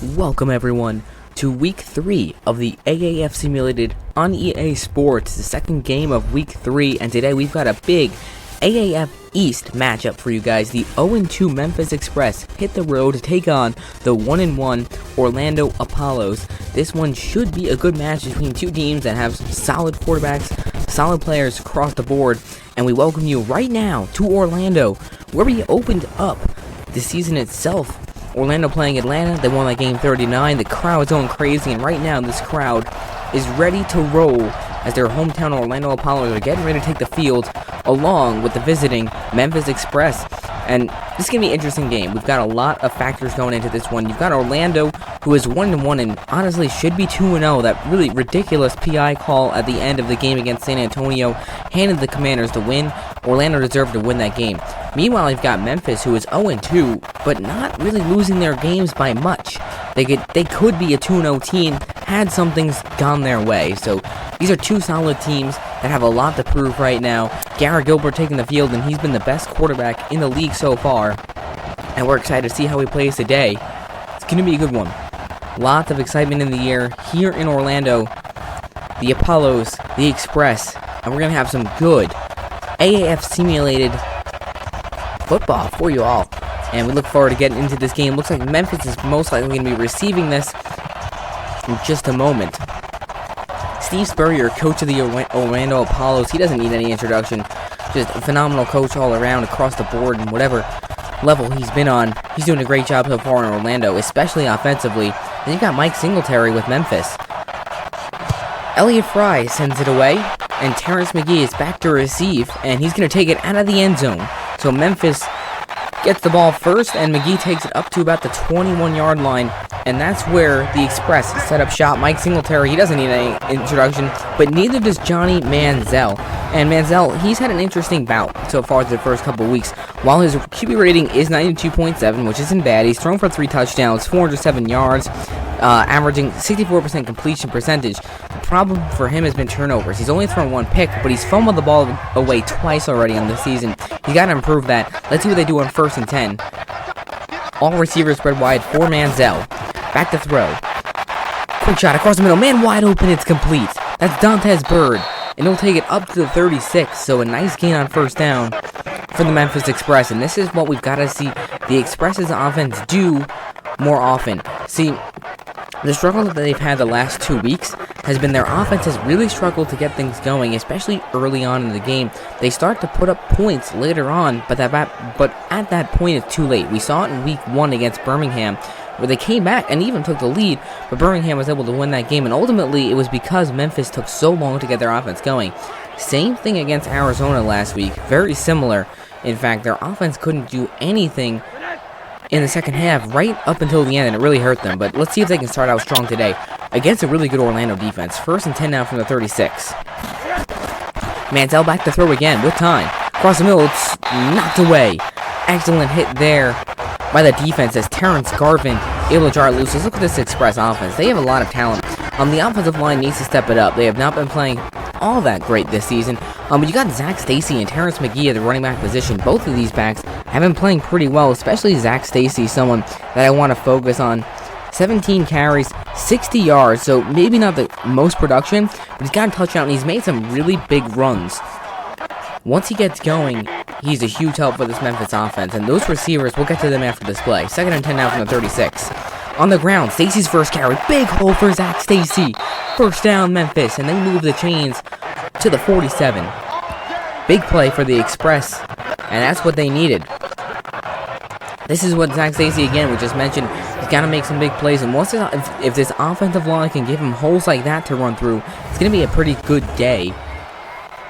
Welcome everyone to week 3 of the AAF Simulated on EA Sports, the second game of week 3, and today we've got a big AAF East matchup for you guys. The 0-2 Memphis Express hit the road to take on the 1-1 Orlando Apollos. This one should be a good match between two teams that have solid quarterbacks, solid players across the board, and we welcome you right now to Orlando, where we opened up the season itself. Orlando playing Atlanta, they won that game 39, the crowd's going crazy, and right now this crowd is ready to roll as their hometown Orlando Apollos are getting ready to take the field along with the visiting Memphis Express. And this is going to be an interesting game. We've got a lot of factors going into this one. You've got Orlando, who is 1-1 and honestly should be 2-0. That really ridiculous PI call at the end of the game against San Antonio handed the Commanders the win. Orlando deserved to win that game. Meanwhile, you've got Memphis, who is 0-2, but not really losing their games by much. They could be a 2-0 team had some things gone their way. So these are two solid teams that have a lot to prove right now. Garrett Gilbert taking the field, and he's been the best quarterback in the league so far. And we're excited to see how he plays today. It's going to be a good one. Lots of excitement in the air here in Orlando. The Apollos, the Express, and we're going to have some good AAF Simulated football for you all. And we look forward to getting into this game. Looks like Memphis is most likely going to be receiving this in just a moment. Steve Spurrier, coach of the Orlando Apollos, he doesn't need any introduction. Just a phenomenal coach all around, across the board, and whatever level he's been on, he's doing a great job so far in Orlando, especially offensively. Then you've got Mike Singletary with Memphis. Elliott Fry sends it away, and Terrence McGee is back to receive, and he's going to take it out of the end zone. So Memphis gets the ball first, and McGee takes it up to about the 21-yard line, and that's where the Express set up shop. Mike Singletary, he doesn't need any introduction, but neither does Johnny Manziel. And Manziel, he's had an interesting bout so far through the first couple of weeks. While his QB rating is 92.7, which isn't bad, he's thrown for 3 touchdowns, 407 yards, averaging 64% completion percentage. The problem for him has been turnovers. He's only thrown 1 pick, but he's fumbled the ball away twice already on the season. He's got to improve that. Let's see what they do on 1st and 10. All receivers spread wide for Manziel. Back to throw. Quick shot across the middle. Man wide open. It's complete. That's Dantes Bird. And he'll take it up to the 36. So a nice gain on 1st down for the Memphis Express. And this is what we've got to see the Express's offense do more often. See, the struggle that they've had the last 2 weeks has been their offense has really struggled to get things going, especially early on in the game. They start to put up points later on, but at that point it's too late. We saw it in week 1 against Birmingham, where they came back and even took the lead, but Birmingham was able to win that game, and ultimately it was because Memphis took so long to get their offense going. Same thing against Arizona last week, very similar. In fact, their offense couldn't do anything in the second half, right up until the end, and it really hurt them. But let's see if they can start out strong today against a really good Orlando defense. 1st and 10 now from the 36. Manziel back to throw again with time. Across the middle, it's knocked away. Excellent hit there by the defense as Terrence Garvin able to jar it loose. Let's look at this Express offense. They have a lot of talent. The offensive line needs to step it up. They have not been playing all that great this season. But you got Zach Stacy and Terrence McGee at the running back position. Both of these backs have been playing pretty well, especially Zach Stacy, someone that I want to focus on. 17 carries, 60 yards, so maybe not the most production, but he's got a touchdown, and he's made some really big runs. Once he gets going, he's a huge help for this Memphis offense, and those receivers, we'll get to them after this play. 2nd and 10 now from the 36. On the ground, Stacy's first carry, big hole for Zach Stacy. 1st down, Memphis, and they move the chains to the 47. Big play for the Express, and that's what they needed. This is what Zach Stacy, again, we just mentioned, he's got to make some big plays, and if this offensive line can give him holes like that to run through, it's going to be a pretty good day,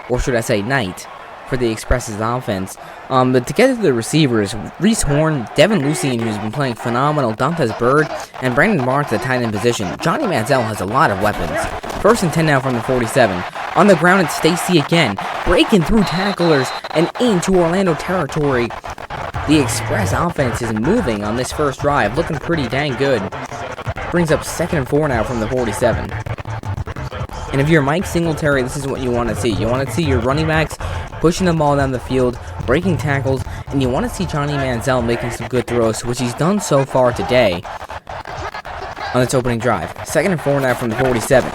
or should I say night, for the Express's offense. But to get to the receivers, Reese Horn, Devin Lucien, who's been playing phenomenal, Dantes Bird, and Brandon Barnes at the tight end position. Johnny Manziel has a lot of weapons. 1st and 10 now from the 47. On the ground, it's Stacy again, breaking through tacklers and into Orlando territory. The Express offense is moving on this first drive, looking pretty dang good. Brings up 2nd and 4 now from the 47. And if you're Mike Singletary, this is what you want to see. You want to see your running backs pushing the ball down the field, breaking tackles, and you want to see Johnny Manziel making some good throws, which he's done so far today. on its opening drive. 2nd and 4 now from the 47.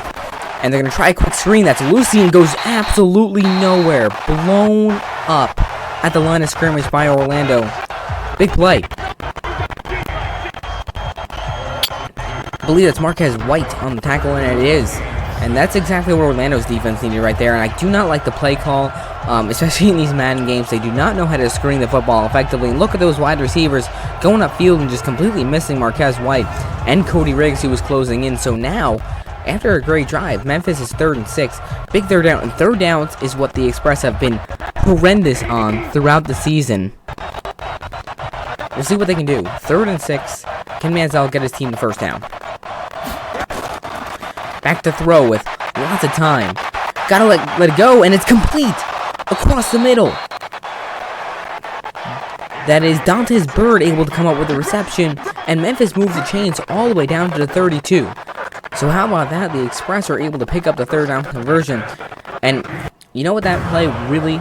And they're going to try a quick screen. That's Lucy and goes absolutely nowhere. Blown up at the line of scrimmage by Orlando. Big play. I believe that's Marquez White on the tackle, and it is. And that's exactly what Orlando's defense needed right there. And I do not like the play call, especially in these Madden games. They do not know how to screen the football effectively. And look at those wide receivers going upfield and just completely missing Marquez White and Cody Riggs, who was closing in. So now, after a great drive, Memphis is 3rd and 6. Big third down. And third downs is what the Express have been horrendous on throughout the season. We'll see what they can do. 3rd and 6. Can Manziel get his team the first down? Back to throw with lots of time. Gotta let it go, and it's complete across the middle. That is Dantes Bird able to come up with the reception, and Memphis moves the chains all the way down to the 32. So how about that? The Express are able to pick up the third down conversion. And you know what that play really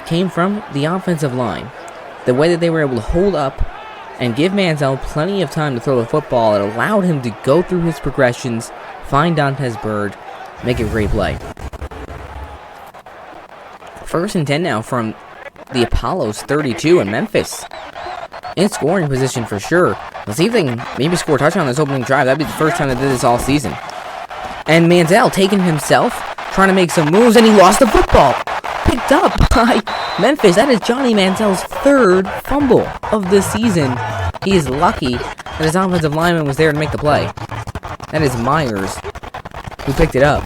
came from? The offensive line. The way that they were able to hold up and give Manziel plenty of time to throw the football. It allowed him to go through his progressions, find Dantes Bird, make a great play. 1st and 10 now from the Apollo's 32 in Memphis. In scoring position for sure. Let's see if they can maybe score a touchdown on this opening drive. That'd be the first time they did this all season. And Manziel taking himself, trying to make some moves, and he lost the football. Picked up by Memphis. That is Johnny Manziel's 3rd fumble of the season. He is lucky that his offensive lineman was there to make the play. That is Myers who picked it up.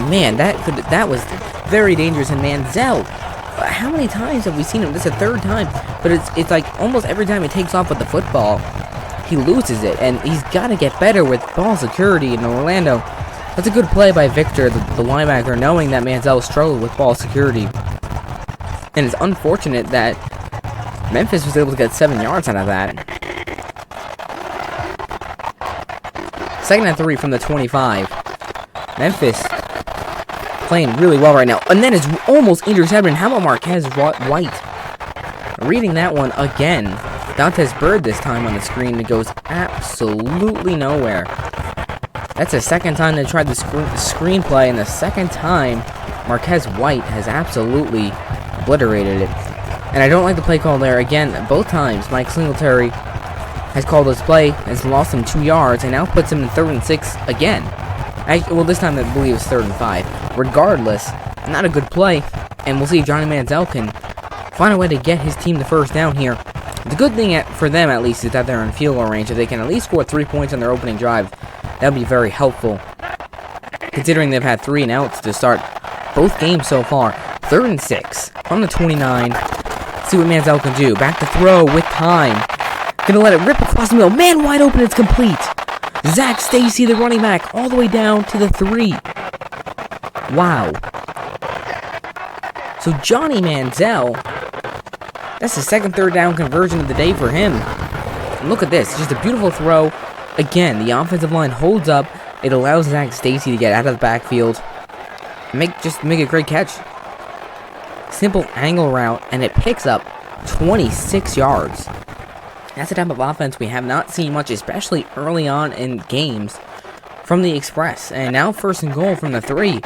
Man, that was very dangerous. And Manziel, how many times have we seen him? This is the 3rd time, but it's like almost every time he takes off with the football, he loses it, and he's got to get better with ball security in Orlando. That's a good play by Victor, the linebacker, knowing that Manziel struggled with ball security. And it's unfortunate that Memphis was able to get 7 yards out of that. 2nd and 3 from the 25. Memphis playing really well right now. And then it's almost intercepted. How about Marquez White? Reading that one again. Dantes Bird this time on the screen. It goes absolutely nowhere. That's the 2nd time they tried the screenplay, and the 2nd time Marquez White has absolutely obliterated it. And I don't like the play call there. Again, both times Mike Singletary has called this play, has lost him 2 yards, and now puts him in 3rd and 6 again. Well, this time I believe it's 3rd and 5. Regardless, not a good play, and we'll see if Johnny Manziel can find a way to get his team the first down here. The good thing for them, at least, is that they're in field goal range. If they can at least score 3 points on their opening drive, that would be very helpful, considering they've had 3 and outs to start both games so far. 3rd and 6 on the 29. See what Manziel can do. Back to throw with time. Gonna let it rip across the middle. Man wide open, it's complete. Zach Stacy, the running back, all the way down to the 3. Wow. So Johnny Manziel, that's the 2nd third down conversion of the day for him. And look at this, just a beautiful throw. Again, the offensive line holds up. It allows Zach Stacy to get out of the backfield. Make a great catch. Simple angle route, and it picks up 26 yards. That's the type of offense we have not seen much, especially early on in games from the Express. And now 1st and goal from the 3.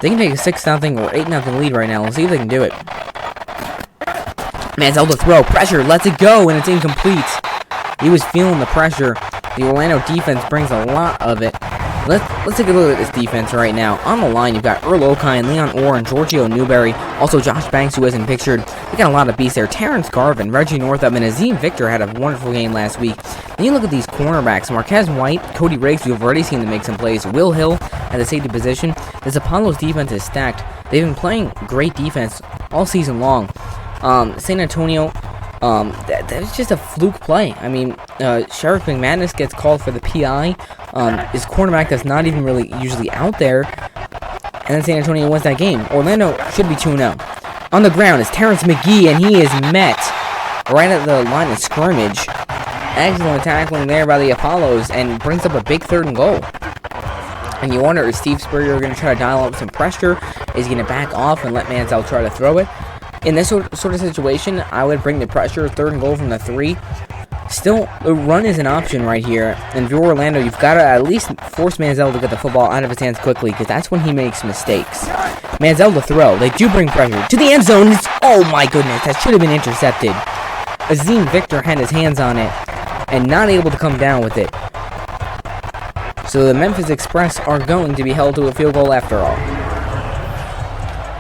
They can take a 6-0 or 8-0 lead right now. Let's see if they can do it. Manziel to throw. Pressure. Lets it go, and it's incomplete. He was feeling the pressure. The Orlando defense brings a lot of it. Let's take a look at this defense right now. On the line, you've got Earl O'Kine, Leon Orr, and Giorgio Newberry. Also, Josh Banks, who isn't pictured. They got a lot of beasts there. Terrence Garvin, Reggie Northup, and Azim Victor had a wonderful game last week. Then you look at these cornerbacks. Marquez White, Cody Riggs, we've already seen them make some plays. Will Hill at the safety position. This Apollo's defense is stacked. They've been playing great defense all season long. San Antonio, that was just a fluke play. I mean, Sheriff McManus gets called for the PI. His cornerback that's not even really usually out there. And then San Antonio wins that game. Orlando should be 2-0. On the ground is Terrence McGee, and he is met right at the line of scrimmage. Excellent tackling there by the Apollos, and brings up a big 3rd and goal. And you wonder, is Steve Spurrier going to try to dial up some pressure? Is he going to back off and let Manziel try to throw it? In this sort of situation, I would bring the pressure, 3rd and goal from the 3. Still, a run is an option right here, and if you're Orlando, you've got to at least force Manziel to get the football out of his hands quickly, because that's when he makes mistakes. Manziel to throw. They do bring pressure to the end zone. Oh my goodness, that should have been intercepted. Azim Victor had his hands on it, and not able to come down with it. So the Memphis Express are going to be held to a field goal after all.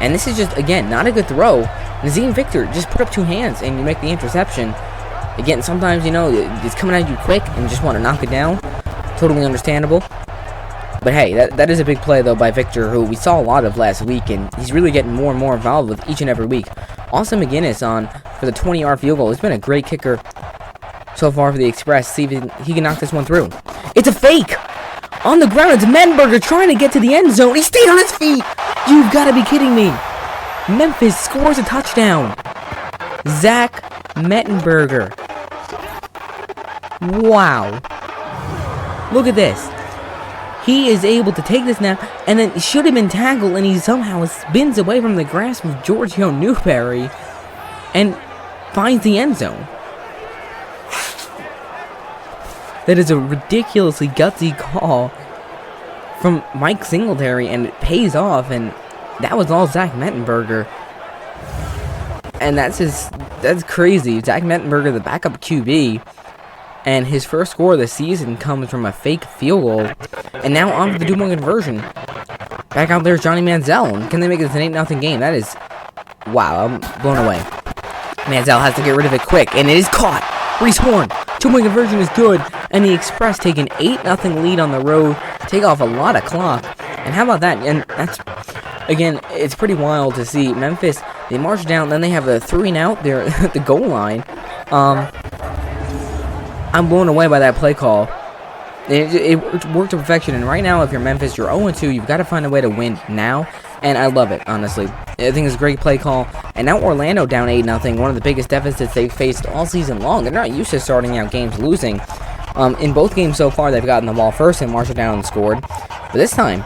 And this is just, again, not a good throw. Azim Victor just put up two hands, and you make the interception. Again, sometimes, you know, it's coming at you quick and you just want to knock it down. Totally understandable. But hey, that is a big play, though, by Victor, who we saw a lot of last week, and he's really getting more and more involved with each and every week. Austin McGinnis on for the 20-yard field goal. He's been a great kicker so far for the Express. See if he can knock this one through. It's a fake! On the ground, it's Mettenberger trying to get to the end zone. He stayed on his feet! You've got to be kidding me! Memphis scores a touchdown! Zach Mettenberger. Wow. Look at this. He is able to take this snap, and then should have been tackled, and he somehow spins away from the grasp of Giorgio Newberry and finds the end zone. That is a ridiculously gutsy call from Mike Singletary, and it pays off, and that was all Zach Mettenberger. And that's crazy. Zach Mettenberger, the backup QB, and his first score of the season comes from a fake field goal. And now on to the 2-point conversion. Back out there's Johnny Manziel. Can they make this an 8-0 game? That is, wow, I'm blown away. Manziel has to get rid of it quick, and it is caught. Reese Horn. 2-point conversion is good, and the Express take an 8-0 lead on the road, take off a lot of clock. And how about that? And that's, again, it's pretty wild to see. Memphis, they march down, then they have a 3-and-out there at the goal line. I'm blown away by that play call. It worked to perfection, and right now, if you're Memphis, you're 0-2. You've got to find a way to win now, and I love it, honestly. I think it's a great play call. And now Orlando down 8-0, one of the biggest deficits they've faced all season long. They're not used to starting out games losing. In both games so far, they've gotten the ball first and marched down and scored. But this time,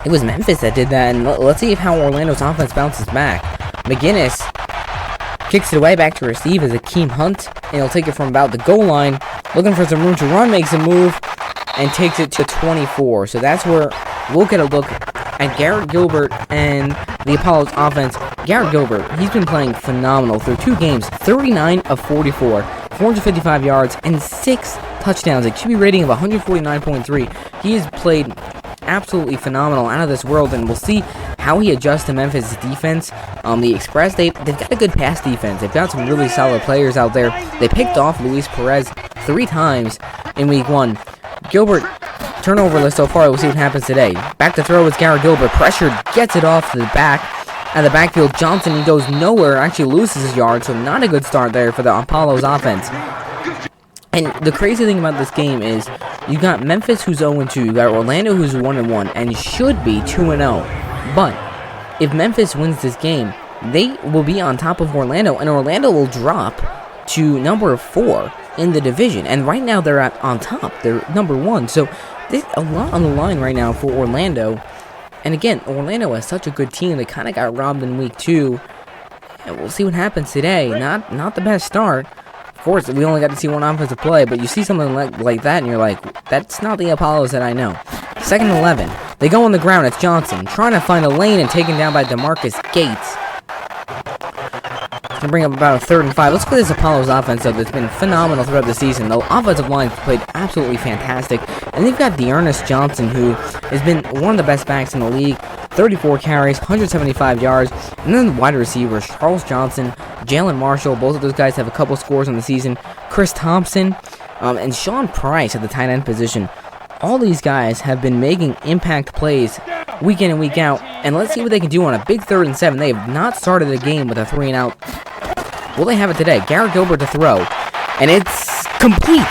it was Memphis that did that, and let's see how Orlando's offense bounces back. McGinnis kicks it away back to receive as Akeem Hunt, and he'll take it from about the goal line. Looking for some room to run, makes a move, and takes it to 24. So that's where we'll get a look at Garrett Gilbert and the Apollo's offense. Garrett Gilbert, he's been playing phenomenal through 2 games, 39 of 44, 455 yards, and 6 touchdowns, a QB rating of 149.3. He has played absolutely phenomenal, out of this world, and we'll see how he adjusts to Memphis' defense. The Express, they've got a good pass defense. They've got some really solid players out there. They picked off Luis Perez 3 times in week 1. Gilbert, turnover list so far. We'll see what happens today. Back to throw is Garrett Gilbert. Pressured, gets it off to the back. At the backfield, Johnson, he goes nowhere, actually loses his yard, so not a good start there for the Apollo's offense. And the crazy thing about this game is you got Memphis, who's 0-2, you got Orlando, who's 1-1, and should be 2-0. But if Memphis wins this game, they will be on top of Orlando, and Orlando will drop to number 4 in the division. And right now they're on top. They're number 1. So there's a lot on the line right now for Orlando. And again, Orlando has such a good team. They kind of got robbed in week 2. And we'll see what happens today. Not the best start. Of course, we only got to see one offensive play, but you see something like that, and you're like, that's not the Apollos that I know. 2nd and 11. They go on the ground. It's Johnson trying to find a lane and taken down by DeMarcus Gates. Going to bring up about a 3rd and 5. Let's look at this Apollos offense, though, that's been phenomenal throughout the season. The offensive line played absolutely fantastic. And they've got Dearness Johnson, who has been one of the best backs in the league. 34 carries, 175 yards. And then the wide receivers, Charles Johnson, Jalen Marshall. Both of those guys have a couple scores on the season. Chris Thompson, and Sean Price at the tight end position. All these guys have been making impact plays week in and week out, and let's see what they can do on a big 3rd and 7. They have not started the game with a 3-and-out. Will they have it today? Garrett Gilbert to throw, and it's complete.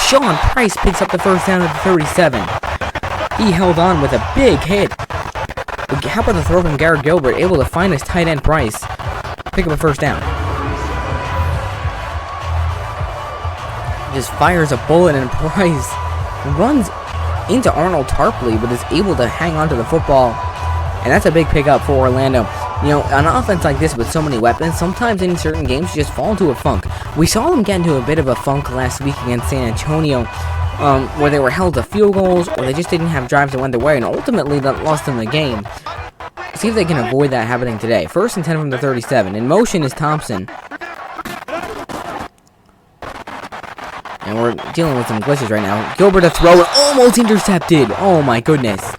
Sean Price picks up the first down at the 37. He held on with a big hit. How about the throw from Garrett Gilbert, able to find his tight end Price, pick up a first down. Just fires a bullet, and Price runs into Arnold Tarpley, but is able to hang on to the football, and that's a big pickup for Orlando. You know, an offense like this with so many weapons, sometimes in certain games you just fall into a funk. We saw them get into a bit of a funk last week against San Antonio, where they were held to field goals, or they just didn't have drives that went their way, and ultimately that lost them the game. See if they can avoid that happening today. 1st and 10 from the 37. In motion is Thompson. And we're dealing with some glitches right now. Gilbert to throw it, almost intercepted. Oh my goodness.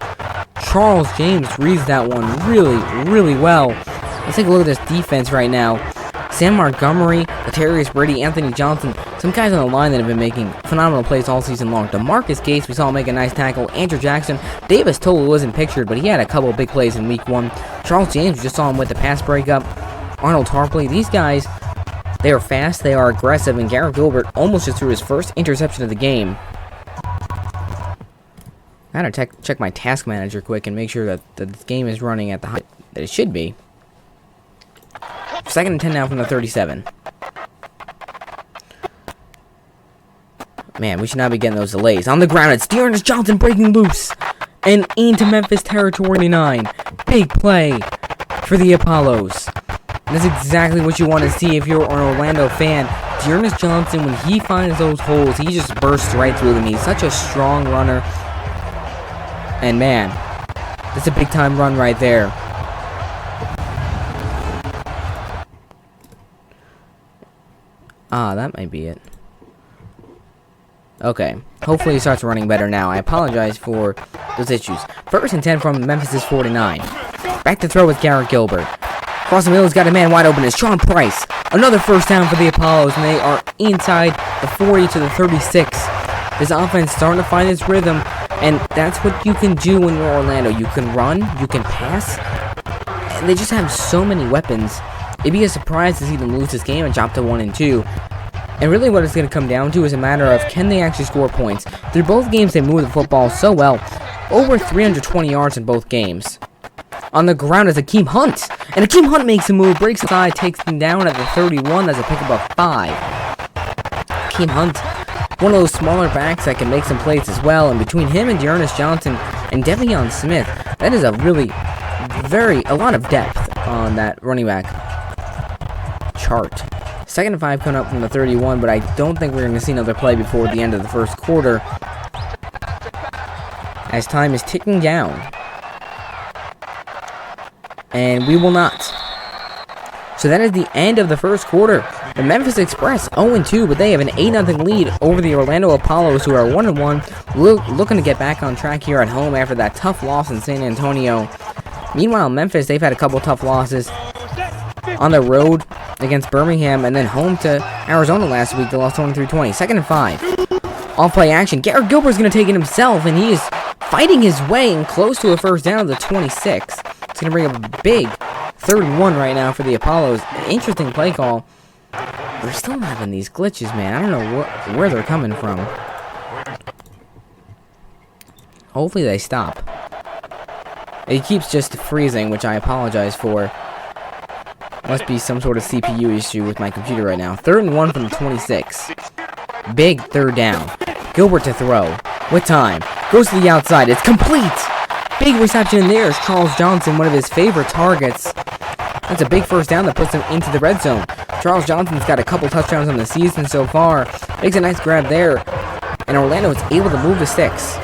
Charles James reads that one really, really well. Let's take a look at this defense right now. Sam Montgomery, Latarius Brady, Anthony Johnson, some guys on the line that have been making phenomenal plays all season long. DeMarcus Gates, we saw him make a nice tackle. Andrew Jackson, Davis totally wasn't pictured, but he had a couple of big plays in week 1. Charles James, we just saw him with the pass breakup. Arnold Tarpley, these guys, they are fast, they are aggressive, and Garrett Gilbert almost just threw his first interception of the game. I gotta check my task manager quick and make sure that the game is running at the height that it should be. 2nd and 10 now from the 37. Man, we should not be getting those delays. On the ground, it's Dearness Johnson breaking loose. And into Memphis territory 9. Big play for the Apollos. That's exactly what you want to see if you're an Orlando fan. Dearness Johnson, when he finds those holes, he just bursts right through them. He's such a strong runner. And man, that's a big time run right there. Ah, that might be it. Okay, hopefully he starts running better now. I apologize for those issues. 1st and 10 from Memphis 49. Back to throw with Garrett Gilbert. Across the middle, he's got a man wide open. It's Sean Price. Another 1st down for the Apollos, and they are inside the 40 to the 36. This offense starting to find its rhythm, and that's what you can do when you're Orlando. You can run, you can pass, and they just have so many weapons. It'd be a surprise to see them lose this game and drop to 1 and 2. And really what it's going to come down to is a matter of, can they actually score points? Through both games, they move the football so well. Over 320 yards in both games. On the ground is Akeem Hunt. And Akeem Hunt makes a move, breaks the side, takes them down at the 31. That's a pickup of 5. Akeem Hunt, one of those smaller backs that can make some plays as well. And between him and Dearness Johnson and Devion Smith, that is a lot of depth on that running back chart. 2nd and 5 coming up from the 31, but I don't think we're going to see another play before the end of the 1st quarter, as time is ticking down. And we will not. So that is the end of the 1st quarter. The Memphis Express 0-2, but they have an 8-0 lead over the Orlando Apollos, who are 1-1, looking to get back on track here at home after that tough loss in San Antonio. Meanwhile, Memphis, they've had a couple tough losses on the road against Birmingham, and then home to Arizona last week. They lost 23-20. 2nd and 5. Off-play action. Garrett Gilbert's going to take it himself, and he is fighting his way and close to a 1st down at the 26. It's going to bring up a big 31 right now for the Apollos. An interesting play call. We're still having these glitches, man. I don't know where they're coming from. Hopefully they stop. It keeps just freezing, which I apologize for. Must be some sort of CPU issue with my computer right now. 3rd and 1 from the 26. Big 3rd down. Gilbert to throw. With time. Goes to the outside. It's complete! Big reception in there is Charles Johnson, one of his favorite targets. That's a big 1st down that puts him into the red zone. Charles Johnson's got a couple touchdowns on the season so far. Makes a nice grab there. And Orlando is able to move to 6.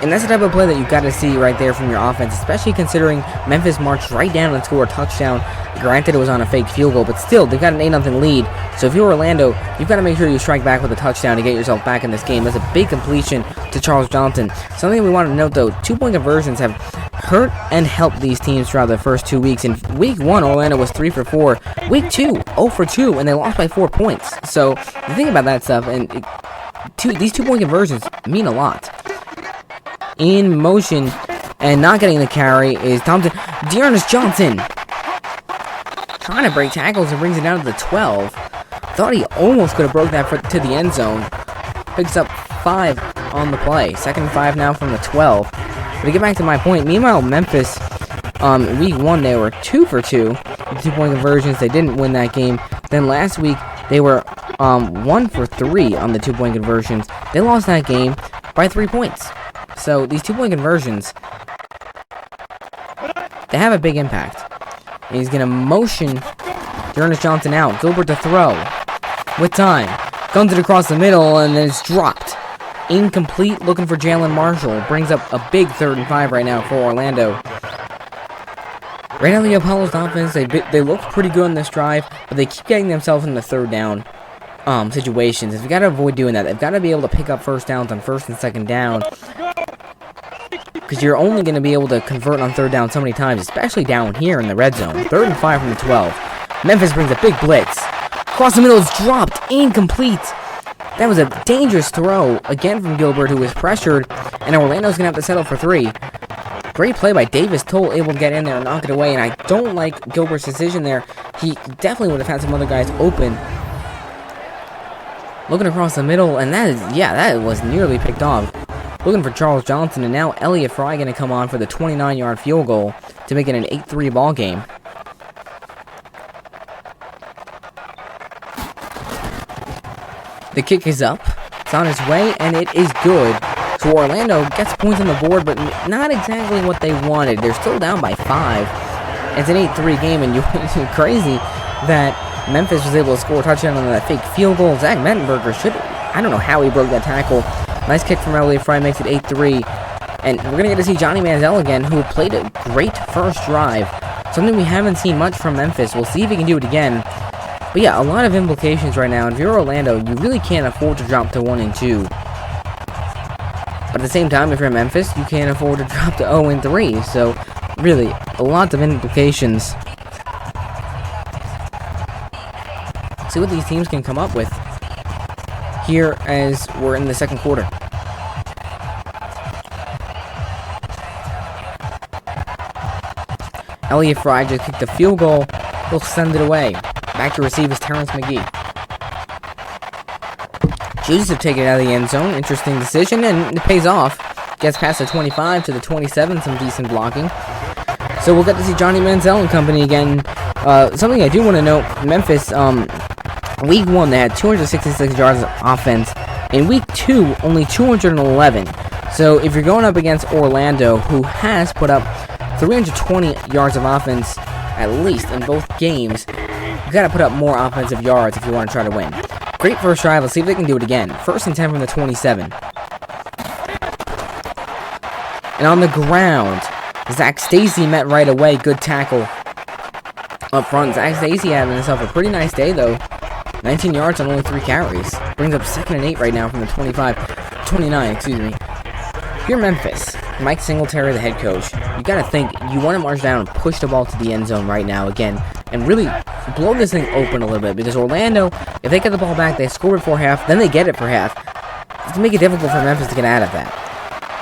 And that's the type of play that you've got to see right there from your offense, especially considering Memphis marched right down and scored a touchdown. Granted, it was on a fake field goal, but still, they've got an 8-0 lead. So if you're Orlando, you've got to make sure you strike back with a touchdown to get yourself back in this game. That's a big completion to Charles Johnson. Something we want to note, though, 2-point conversions have hurt and helped these teams throughout the first 2 weeks. In week 1, Orlando was 3 for 4. Week 2, 0 for 2, and they lost by 4 points. So the thing about that stuff, and these 2-point conversions mean a lot. In motion and not getting the carry is Thompson. Dearness Johnson trying to break tackles and brings it down to the 12. Thought he almost could have broke that to the end zone. Picks up 5 on the play. 2nd and 5 now from the 12. But to get back to my point, meanwhile, Memphis, week 1, they were 2 for 2. 2-point conversions. They didn't win that game. Then last week, they were 1 for 3 on the 2-point conversions. They lost that game by 3 points. So these 2-point conversions they have a big impact. And he's going to motion Ernest Johnson out. Gilbert to throw. With time. Guns it across the middle, and then it's dropped. Incomplete, looking for Jalen Marshall. Brings up a big 3rd and 5 right now for Orlando. Right now, the Apollo's offense, they look pretty good on this drive, but they keep getting themselves in the 3rd down situations. They've got to avoid doing that. They've got to be able to pick up 1st downs on 1st and 2nd down, because you're only going to be able to convert on 3rd down so many times, especially down here in the red zone. 3rd and 5 from the 12. Memphis brings a big blitz. Across the middle, it's dropped. Incomplete. That was a dangerous throw, again from Gilbert, who was pressured, and Orlando's going to have to settle for 3. Great play by Davis Toll, able to get in there and knock it away, and I don't like Gilbert's decision there. He definitely would have had some other guys open. Looking across the middle, and that was nearly picked off. Looking for Charles Johnson, and now Elliott Fry going to come on for the 29-yard field goal to make it an 8-3 ball game. The kick is up. It's on its way, and it is good. So Orlando gets points on the board, but not exactly what they wanted. They're still down by 5. It's an 8-3 game, and you're crazy that Memphis was able to score a touchdown on that fake field goal. Zach Mettenberger I don't know how he broke that tackle. Nice kick from Elliott Fry, makes it 8-3. And we're going to get to see Johnny Manziel again, who played a great first drive. Something we haven't seen much from Memphis. We'll see if he can do it again. But yeah, a lot of implications right now. And if you're Orlando, you really can't afford to drop to 1-2. But at the same time, if you're Memphis, you can't afford to drop to 0-3. So, really, lots of implications. See what these teams can come up with here as we're in the 2nd quarter. Elliott Fry just kicked the field goal. He'll send it away. Back to receive is Terrence McGee. Chooses to take it out of the end zone. Interesting decision, and it pays off. Gets past the 25 to the 27, some decent blocking. So we'll get to see Johnny Manziel and company again. Something I do want to note, Memphis, week 1, they had 266 yards of offense. In week 2, only 211. So if you're going up against Orlando, who has put up 320 yards of offense, at least in both games, you got to put up more offensive yards if you want to try to win. Great first drive. Let's see if they can do it again. 1st and 10 from the 27. And on the ground, Zach Stacy met right away. Good tackle up front. Zach Stacy having himself a pretty nice day, though. 19 yards on only 3 carries. Brings up 2nd and 8 right now from the 29, excuse me. If you're Memphis, Mike Singletary, the head coach, you got to think you want to march down and push the ball to the end zone right now again and really blow this thing open a little bit, because Orlando, if they get the ball back, they score before half, then they get it for half. It's to make it difficult for Memphis to get out of that.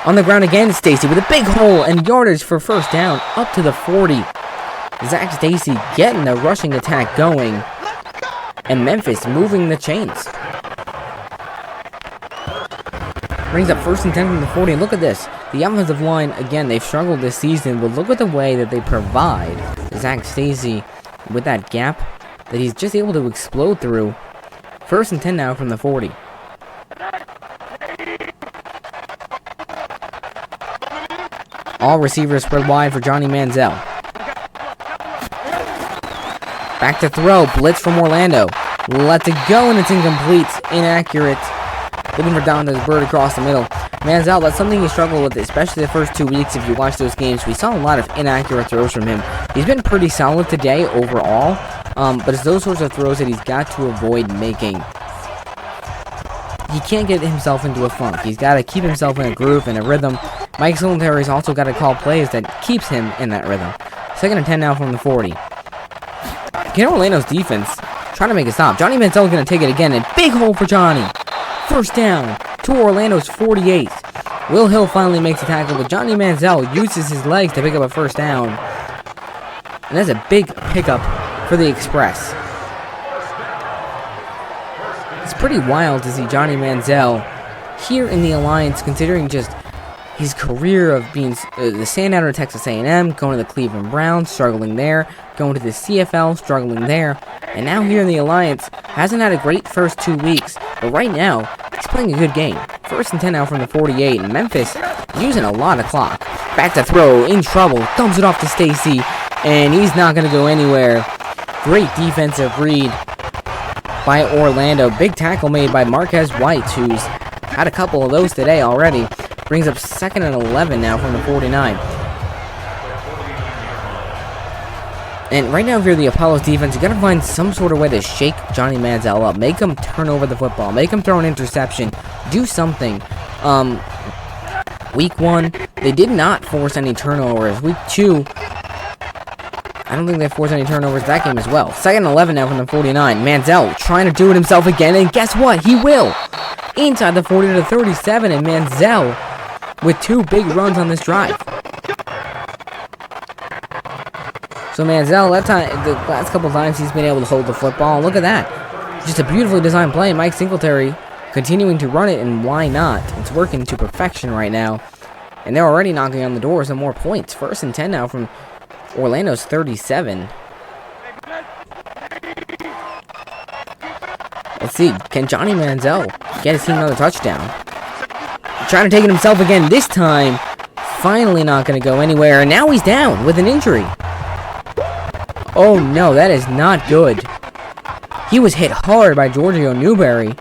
On the ground again, Stacy with a big hole and yardage for 1st down up to the 40. Zach Stacy getting the rushing attack going, and Memphis moving the chains. Brings up 1st and 10 from the 40. And look at this. The offensive line, again, they've struggled this season, but look at the way that they provide Zach Stacy with that gap that he's just able to explode through. 1st and 10 now from the 40. All receivers spread wide for Johnny Manziel. Back to throw. Blitz from Orlando. Lets it go, and it's incomplete. Inaccurate. Looking for Donda's Bird across the middle. Manziel, that's something he struggled with, especially the first 2 weeks. If you watch those games, we saw a lot of inaccurate throws from him. He's been pretty solid today overall, but it's those sorts of throws that he's got to avoid making. He can't get himself into a funk. He's got to keep himself in a groove and a rhythm. Mike Singletary's also got to call plays that keeps him in that rhythm. 2nd and 10 now from the 40. Get Orlando's defense trying to make it stop. Johnny Manziel's going to take it again, and big hole for Johnny. 1st down to Orlando's 48. Will Hill finally makes a tackle, but Johnny Manziel uses his legs to pick up a 1st down. And that's a big pickup for the Express. It's pretty wild to see Johnny Manziel here in the Alliance, considering just his career of being the standout at Texas A&M, going to the Cleveland Browns, struggling there, going to the CFL, struggling there, and now here in the Alliance, hasn't had a great first 2 weeks, but right now, he's playing a good game. 1st and 10 now from the 48, and Memphis using a lot of clock. Back to throw, in trouble, dumps it off to Stacy, and he's not going to go anywhere. Great defensive read by Orlando. Big tackle made by Marquez White, who's had a couple of those today already. Brings up 2nd and 11 now from the 49. And right now, if you're the Apollos defense, you got to find some sort of way to shake Johnny Manziel up. Make him turn over the football. Make him throw an interception. Do something. Week 1, they did not force any turnovers. Week 2, I don't think they forced any turnovers that game as well. 2nd and 11 now from the 49. Manziel trying to do it himself again, and guess what? He will. Inside the 40 to 37, and Manziel with 2 big runs on this drive. So Manziel, the last couple times he's been able to hold the football. Look at that. Just a beautifully designed play. Mike Singletary continuing to run it, and why not? It's working to perfection right now. And they're already knocking on the door some more points. 1st and 10 now from Orlando's 37. Let's see. Can Johnny Manziel get his team another touchdown? Trying to take it himself again. This time, finally not going to go anywhere. And now he's down with an injury. Oh no, that is not good. He was hit hard by Giorgio Newberry.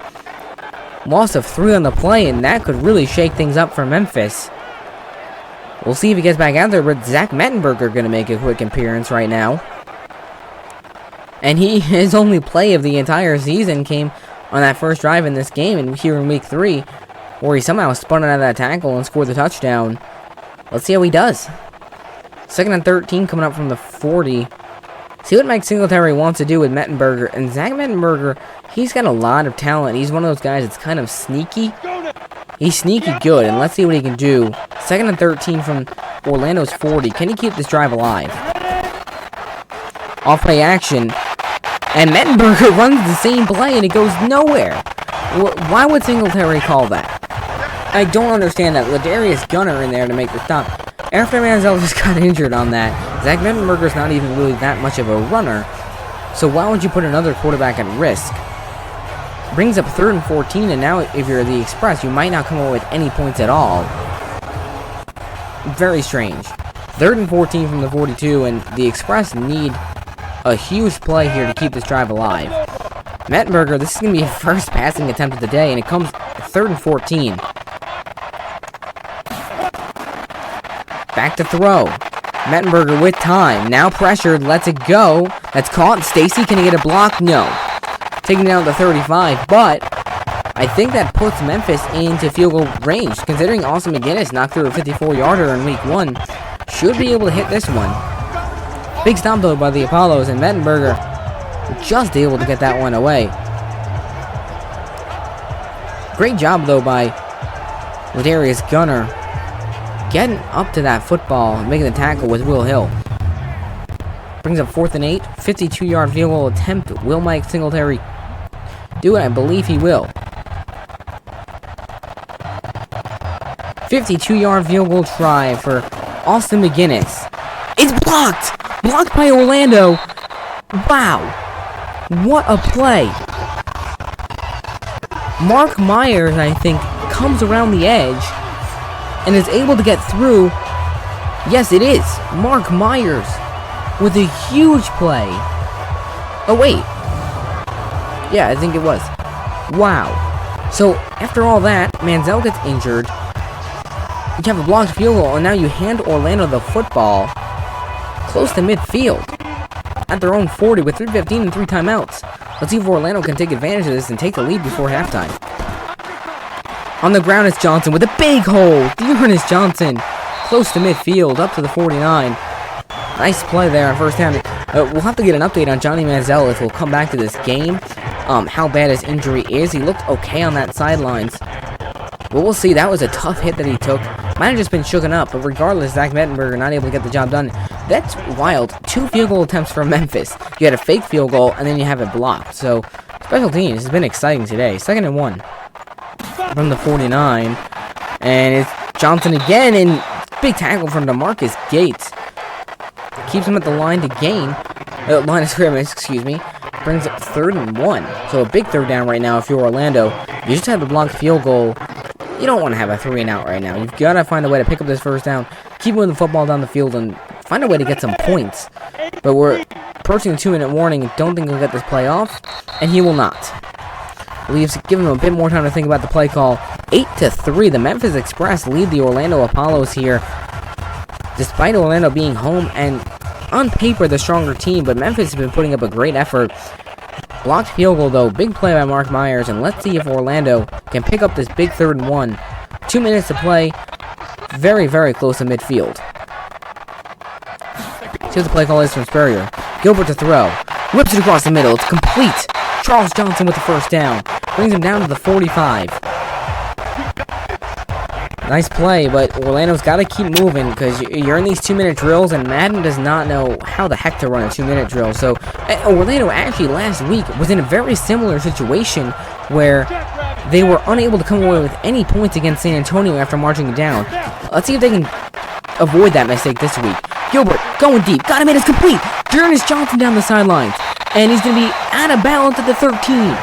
Loss of 3 on the play, and that could really shake things up for Memphis. We'll see if he gets back out there, but Zach Mettenberger going to make a quick appearance right now. And his only play of the entire season came on that first drive in this game, and here in week 3, where he somehow spun out of that tackle and scored the touchdown. Let's see how he does. 2nd and 13 coming up from the 40. See what Mike Singletary wants to do with Mettenberger. And Zach Mettenberger, he's got a lot of talent. He's one of those guys that's kind of sneaky. He's sneaky good, and let's see what he can do. 2nd and 13 from Orlando's 40. Can he keep this drive alive? Off-play action. And Mettenberger runs the same play, and it goes nowhere. Why would Singletary call that? I don't understand that. Ladarius Gunner in there to make the stop. After Manziel just got injured on that, Zach Mettenberger's not even really that much of a runner, so why would you put another quarterback at risk? Brings up 3rd and 14, and now if you're the Express, you might not come away with any points at all. Very strange. 3rd and 14 from the 42, and the Express need a huge play here to keep this drive alive. Mettenberger, this is going to be his first passing attempt of the day, and it comes 3rd and 14. Back to throw. Mettenberger with time. Now pressured. Lets it go. That's caught. Stacy, can he get a block? No. Taking down the 35, but I think that puts Memphis into field goal range, considering Austin McGinnis knocked through a 54-yarder in week 1. Should be able to hit this one. Big stop, though, by the Apollos, and Mettenberger just able to get that one away. Great job, though, by Ladarius Gunner getting up to that football and making the tackle with Will Hill. Brings up 4th and 8. 52-yard field goal attempt. Will Mike Singletary do it? I believe he will. 52-yard field goal try for Austin McGinnis. It's blocked! Blocked by Orlando. Wow. What a play. Mark Myers, I think, comes around the edge and is able to get through. Yes, it is. Mark Myers with a huge play. Oh, wait. Yeah, I think it was. Wow. So, after all that, Manziel gets injured. You have a blocked field goal, and now you hand Orlando the football close to midfield at their own 40 with 3:15 and 3 timeouts. Let's see if Orlando can take advantage of this and take the lead before halftime. On the ground is Johnson with a big hole. Dearness Johnson close to midfield, up to the 49. Nice play there on first down. We'll have to get an update on Johnny Manziel if we'll come back to this game. How bad his injury is. He looked okay on that sidelines. But we'll see. That was a tough hit that he took. Might have just been shooken up, but regardless, Zach Mettenberger not able to get the job done. That's wild. 2 field goal attempts for Memphis. You had a fake field goal, and then you have it blocked. So, special teams has been exciting today. 2nd and 1 from the 49. And it's Johnson again, and big tackle from DeMarcus Gates. Keeps him at the line to gain. Line of scrimmage, excuse me. Brings up 3rd and 1. So a big third down right now if you're Orlando. You just had the blocked field goal. you don't want to have a 3 and out right now. You've got to find a way to pick up this first down, keep moving the football down the field, and find a way to get some points. But we're approaching the 2-minute warning. Don't think he'll get this play off, and he will not. Leaves, give him a bit more time to think about the play call. 8-3, the Memphis Express lead the Orlando Apollos here. Despite Orlando being home and on paper the stronger team, but Memphis has been putting up a great effort. Blocked field goal though, big play by Mark Myers, and let's see if Orlando can pick up this big 3rd and 1. 2 minutes to play, very, very close to midfield. See what the play call is from Spurrier. Gilbert to throw, whips it across the middle, it's complete. Charles Johnson with the first down, brings him down to the 45. Nice play, but Orlando's got to keep moving because you're in these 2-minute drills, and Madden does not know how the heck to run a 2-minute drill. So Orlando actually last week was in a very similar situation where they were unable to come away with any points against San Antonio after marching down. Let's see if they can avoid that mistake this week. Gilbert going deep, got him in, it's complete. Jonas Johnson down the sidelines, and he's going to be out of bounds at the 13.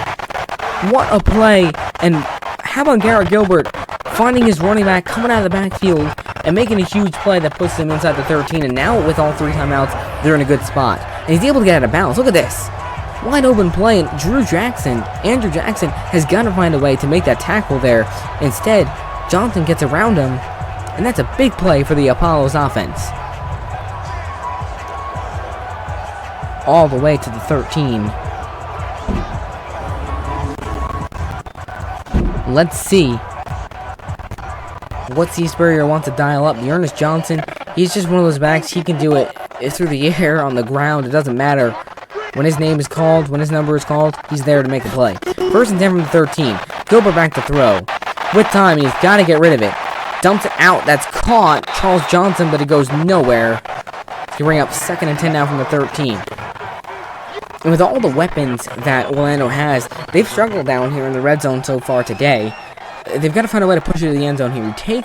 What a play, and how about Garrett Gilbert finding his running back, coming out of the backfield, and making a huge play that puts them inside the 13, and now with all 3 timeouts, they're in a good spot. And he's able to get out of bounds. Look at this. Wide open play, and Andrew Jackson, has got to find a way to make that tackle there. Instead, Johnson gets around him, and that's a big play for the Apollos offense. All the way to the 13. Let's see what C. Spurrier wants to dial up. Ernest Johnson, he's just one of those backs. He can do it through the air, on the ground. It doesn't matter. When his name is called, when his number is called, he's there to make the play. 1st and 10 from the 13. Gilbert back to throw. With time, he's got to get rid of it. Dumps it out. That's caught. Charles Johnson, but it goes nowhere. He bring up 2nd and 10 now from the 13. And with all the weapons that Orlando has, they've struggled down here in the red zone so far today. They've got to find a way to push it to the end zone here. You take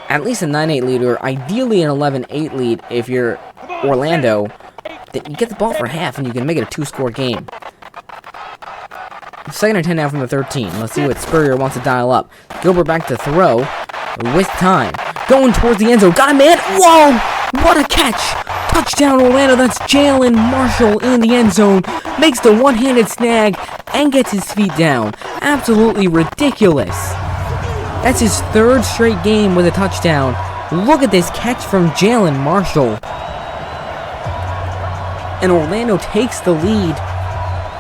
at least a 9-8 lead, or ideally an 11-8 lead if you're Orlando. Then you get the ball for half, and you can make it a 2-score game. 2nd and 10 now from the 13. Let's see what Spurrier wants to dial up. Gilbert back to throw with time. Going towards the end zone. Got him in. Whoa! What a catch! Touchdown Orlando. That's Jalen Marshall in the end zone. Makes the one-handed snag and gets his feet down. Absolutely ridiculous. That's his 3rd straight game with a touchdown. Look at this catch from Jalen Marshall. And Orlando takes the lead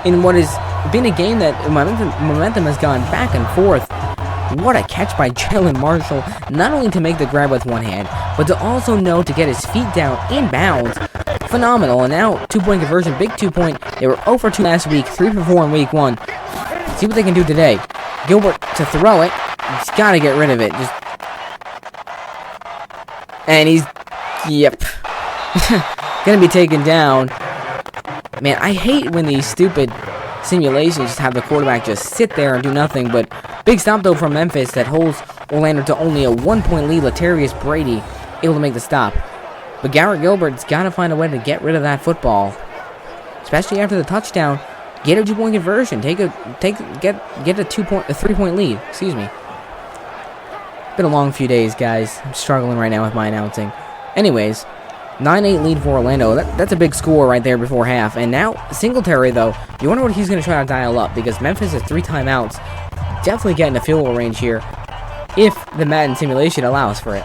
in what has been a game that momentum has gone back and forth. What a catch by Jalen Marshall, not only to make the grab with one hand, but to also know to get his feet down in bounds. Phenomenal. And now 2-point conversion, big 2-point. They were 0 for 2 last week, 3 for 4 in week 1. See what they can do today. Gilbert to throw it. He's got to get rid of it. And he's, yep, gonna be taken down. Man, I hate when these stupid simulations just have the quarterback just sit there and do nothing. But big stop though from Memphis that holds Orlando to only a 1-point lead. Latarius Brady able to make the stop. But Garrett Gilbert's got to find a way to get rid of that football, especially after the touchdown. Get a 2-point conversion. Get a 3-point lead. Excuse me. Been a long few days, guys. I'm struggling right now with my announcing. Anyways, 9-8 lead for Orlando. That's a big score right there before half. And now Singletary, though, you wonder what he's going to try to dial up, because Memphis has 3 timeouts. Definitely getting a field goal range here if the Madden simulation allows for it.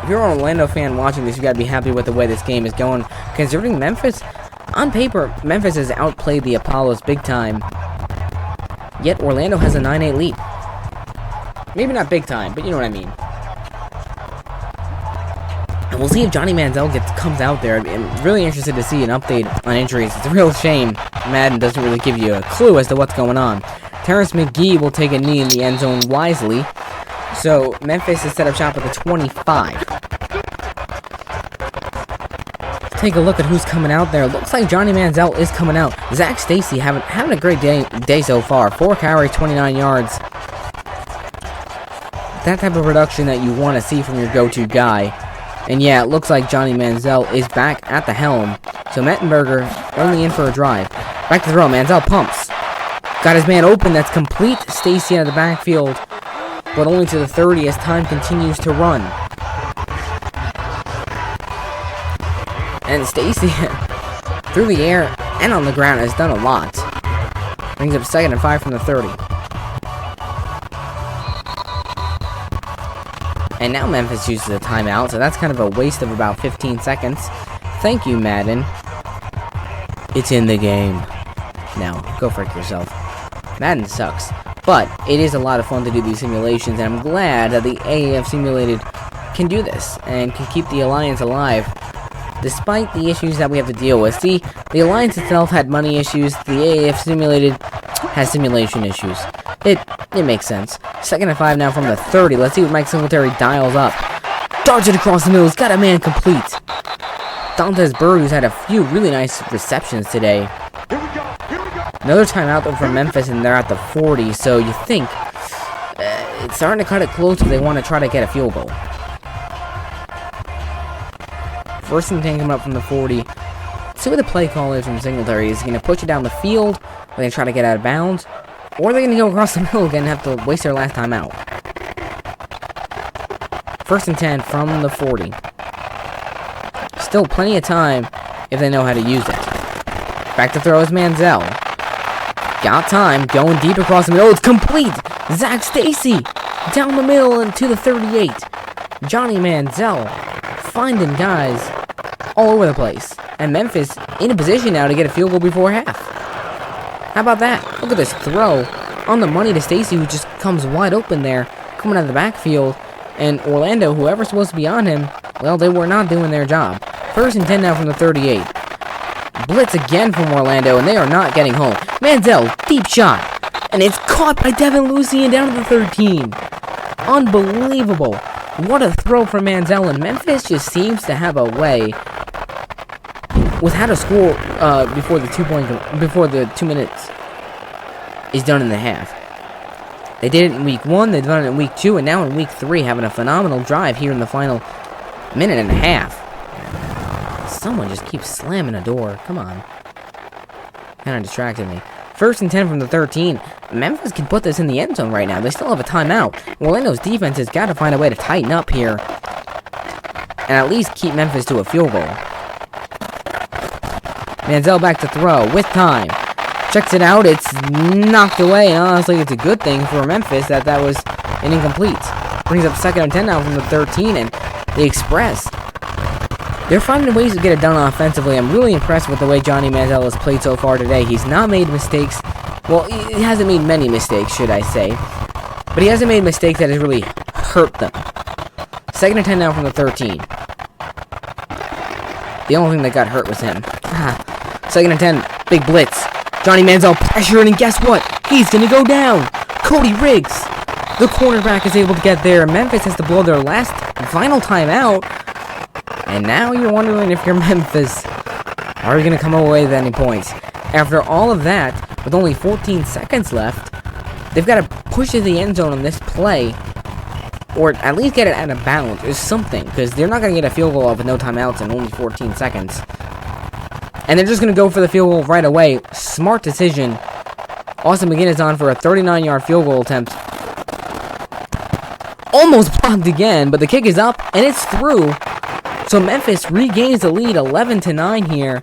If you're an Orlando fan watching this, you got to be happy with the way this game is going, considering Memphis, on paper, Memphis has outplayed the Apollos big time. Yet Orlando has a 9-8 lead. Maybe not big time, but you know what I mean. And we'll see if Johnny Manziel comes out there. I'm really interested to see an update on injuries. It's a real shame Madden doesn't really give you a clue as to what's going on. Terrence McGee will take a knee in the end zone wisely. So Memphis is set up shop at the 25. Take a look at who's coming out there. Looks like Johnny Manziel is coming out. Zach Stacy having a great day so far. 4 carries, 29 yards. That type of production that you want to see from your go-to guy. And yeah, it looks like Johnny Manziel is back at the helm. So Mettenberger only in for a drive. Back to throw. Manziel pumps. Got his man open. That's complete. Stacy out of the backfield. but only to the 30 as time continues to run. And Stacy, through the air and on the ground, has done a lot. Brings up second and 5 from the 30. And now Memphis uses a timeout, so that's kind of a waste of about 15 seconds. Thank you, Madden. It's in the game. Now, go frick yourself. Madden sucks, but it is a lot of fun to do these simulations, and I'm glad that the AAF Simulated can do this, and can keep the Alliance alive, despite the issues that we have to deal with. See, the Alliance itself had money issues, the AAF Simulated has simulation issues. It makes sense. Second and 5 now from the 30. Let's see what Mike Singletary dials up. Darts it across the middle. He's got a man complete. Dantes Bird, who's had a few really nice receptions today. Another timeout though from Memphis, and they're at the 40. So you think it's starting to cut it close if they want to try to get a field goal. First and 10 coming up from the 40. Let's see what the play call is from Singletary. Is he going to push it down the field? Are they going to try to get out of bounds? Or are they going to go across the middle again and have to waste their last time out? First and 10 from the 40. Still plenty of time if they know how to use it. Back to throw is Manziel. Got time. Going deep across the middle. It's complete. Zach Stacy. Down the middle and to the 38. Johnny Manziel finding guys all over the place. And Memphis in a position now to get a field goal before half. How about that? Look at this throw on the money to Stacy, who just comes wide open there, coming out of the backfield. And Orlando, whoever's supposed to be on him, well, they were not doing their job. First and 10 now from the 38. Blitz again from Orlando, and they are not getting home. Manziel, deep shot. And it's caught by Devin Lucien down to the 13. Unbelievable. What a throw from Manziel, and Memphis just seems to have a way with how to score before the 2 minutes is done in the half. They did it in week 1, they've done it in week 2, and now in week 3, having a phenomenal drive here in the final minute and a half. Someone just keeps slamming a door. Come on. Kind of distracted me. First and 10 from the 13. Memphis can put this in the end zone right now. They still have a timeout. Orlando's defense has got to find a way to tighten up here and at least keep Memphis to a field goal. Manziel back to throw with time. Checks it out. It's knocked away. And honestly, it's a good thing for Memphis that was an incomplete. Brings up second and 10 now from the 13. And the Express, they're finding ways to get it done offensively. I'm really impressed with the way Johnny Manziel has played so far today. He's not made mistakes. Well, he hasn't made many mistakes, should I say. But he hasn't made mistakes that has really hurt them. Second and 10 now from the 13. The only thing that got hurt was him. Second and 10, big blitz. Johnny Manziel pressuring, and guess what? He's going to go down. Cody Riggs, the cornerback, is able to get there. Memphis has to blow their last final timeout. And now you're wondering if you're Memphis, are you going to come away with any points? After all of that, with only 14 seconds left, they've got to push to the end zone on this play, or at least get it out of bounds, or something, because they're not going to get a field goal off with no timeouts in only 14 seconds. And they're just going to go for the field goal right away. Smart decision. Austin McGinnis on for a 39-yard field goal attempt. Almost blocked again, but the kick is up, and it's through. So Memphis regains the lead, 11-9 here.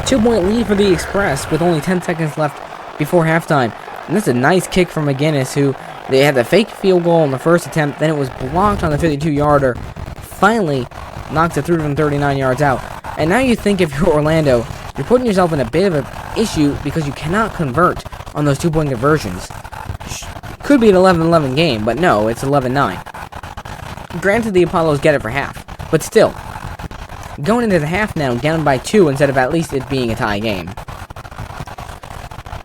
2-point lead for the Express with only 10 seconds left before halftime. And this is a nice kick from McGinnis, who they had the fake field goal in the first attempt, then it was blocked on the 52-yarder. Finally knocks it through from 39 yards out. And now you think if you're Orlando, you're putting yourself in a bit of an issue because you cannot convert on those 2-point conversions. Could be an 11-11 game, but no, it's 11-9. Granted, the Apollos get it for half, but still, going into the half now, down by 2 instead of at least it being a tie game.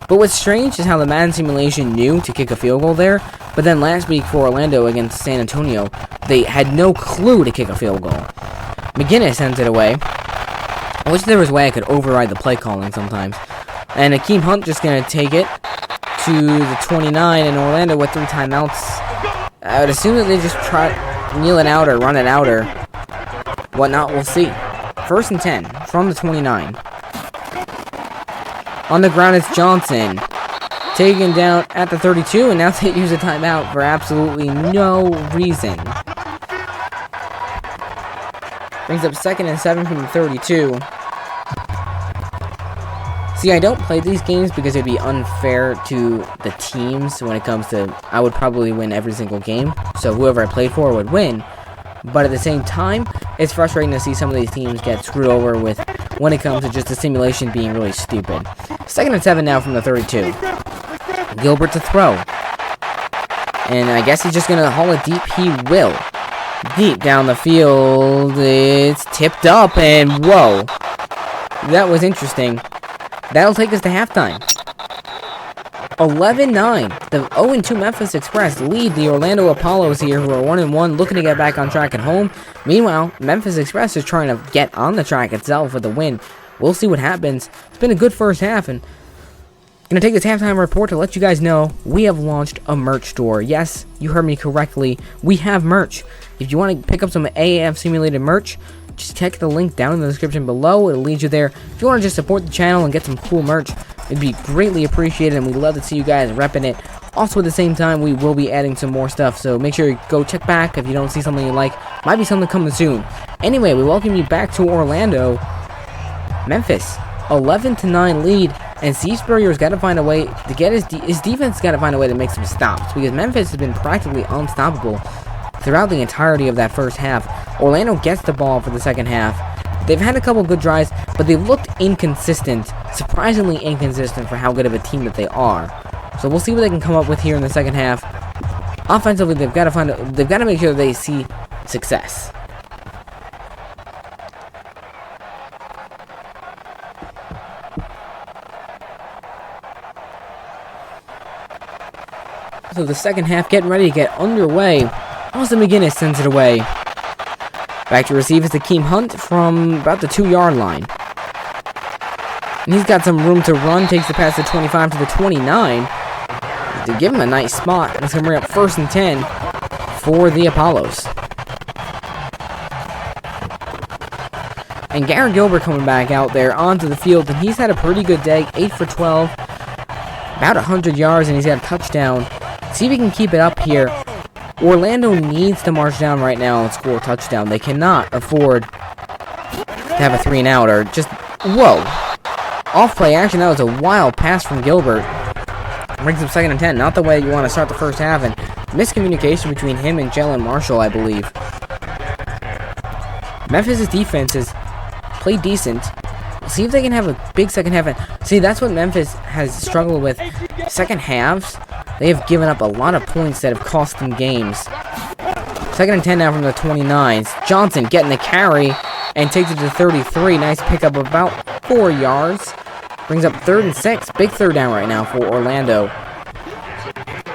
But what's strange is how the Madden simulation knew to kick a field goal there, but then last week for Orlando against San Antonio, they had no clue to kick a field goal. McGinnis sends it away. I wish there was a way I could override the play calling sometimes. And Akeem Hunt just going to take it to the 29, and Orlando with 3 timeouts. I would assume that they just try kneel it out or run it out or whatnot. We'll see. First and 10 from the 29. On the ground, it's Johnson. taken down at the 32, and now they use a timeout for absolutely no reason. Brings up 2nd and 7 from the 32. See, I don't play these games because it'd be unfair to the teams when it comes to, I would probably win every single game, so whoever I played for would win. But at the same time, it's frustrating to see some of these teams get screwed over with when it comes to just the simulation being really stupid. 2nd and 7 now from the 32. Gilbert to throw. And I guess he's just going to haul it deep. He will. Deep down the field. It's tipped up, and whoa. That was interesting. That'll take us to halftime. 11-9. The 0-2 Memphis Express lead the Orlando Apollos here, who are 1-1, looking to get back on track at home. Meanwhile, Memphis Express is trying to get on the track itself with the win. We'll see what happens. It's been a good first half, and I'm going to take this halftime report to let you guys know we have launched a merch store. Yes, you heard me correctly. We have merch. If you want to pick up some AAF Simulated merch, just check the link down in the description below. It'll lead you there. If you want to just support the channel and get some cool merch, it'd be greatly appreciated, and we'd love to see you guys repping it. Also, at the same time, we will be adding some more stuff, so make sure you go check back if you don't see something you like. Might be something coming soon. Anyway, we welcome you back to Orlando. Memphis, 11-9 lead, and Steve Spurrier's got to find a way to get his defense. Got to find a way to make some stops, because Memphis has been practically unstoppable throughout the entirety of that first half. Orlando gets the ball for the second half. They've had a couple good drives, but they've looked inconsistent, surprisingly inconsistent for how good of a team that they are. So we'll see what they can come up with here in the second half. Offensively, they've got to make sure they see success. So the second half getting ready to get underway. Austin McGinnis sends it away. Back to receive is Akeem Hunt from about the 2-yard line. And he's got some room to run. Takes the pass to 25 to the 29. To give him a nice spot. That's going to bring up 1st and 10 for the Apollos. And Garrett Gilbert coming back out there onto the field. And he's had a pretty good day. 8 for 12. About 100 yards, and he's got a touchdown. See if he can keep it up here. Orlando needs to march down right now and score a touchdown. They cannot afford to have a 3-and-out or just, whoa. Off play action. That was a wild pass from Gilbert. Brings up 2nd and 10. Not the way you want to start the first half, and miscommunication between him and Jalen Marshall, I believe. Memphis' defense has played decent. See if they can have a big second half. See, that's what Memphis has struggled with. Second halves, they have given up a lot of points that have cost them games. 2nd and 10 now from the 29s. Johnson getting the carry and takes it to 33. Nice pickup of about 4 yards. Brings up 3rd and 6. Big third down right now for Orlando.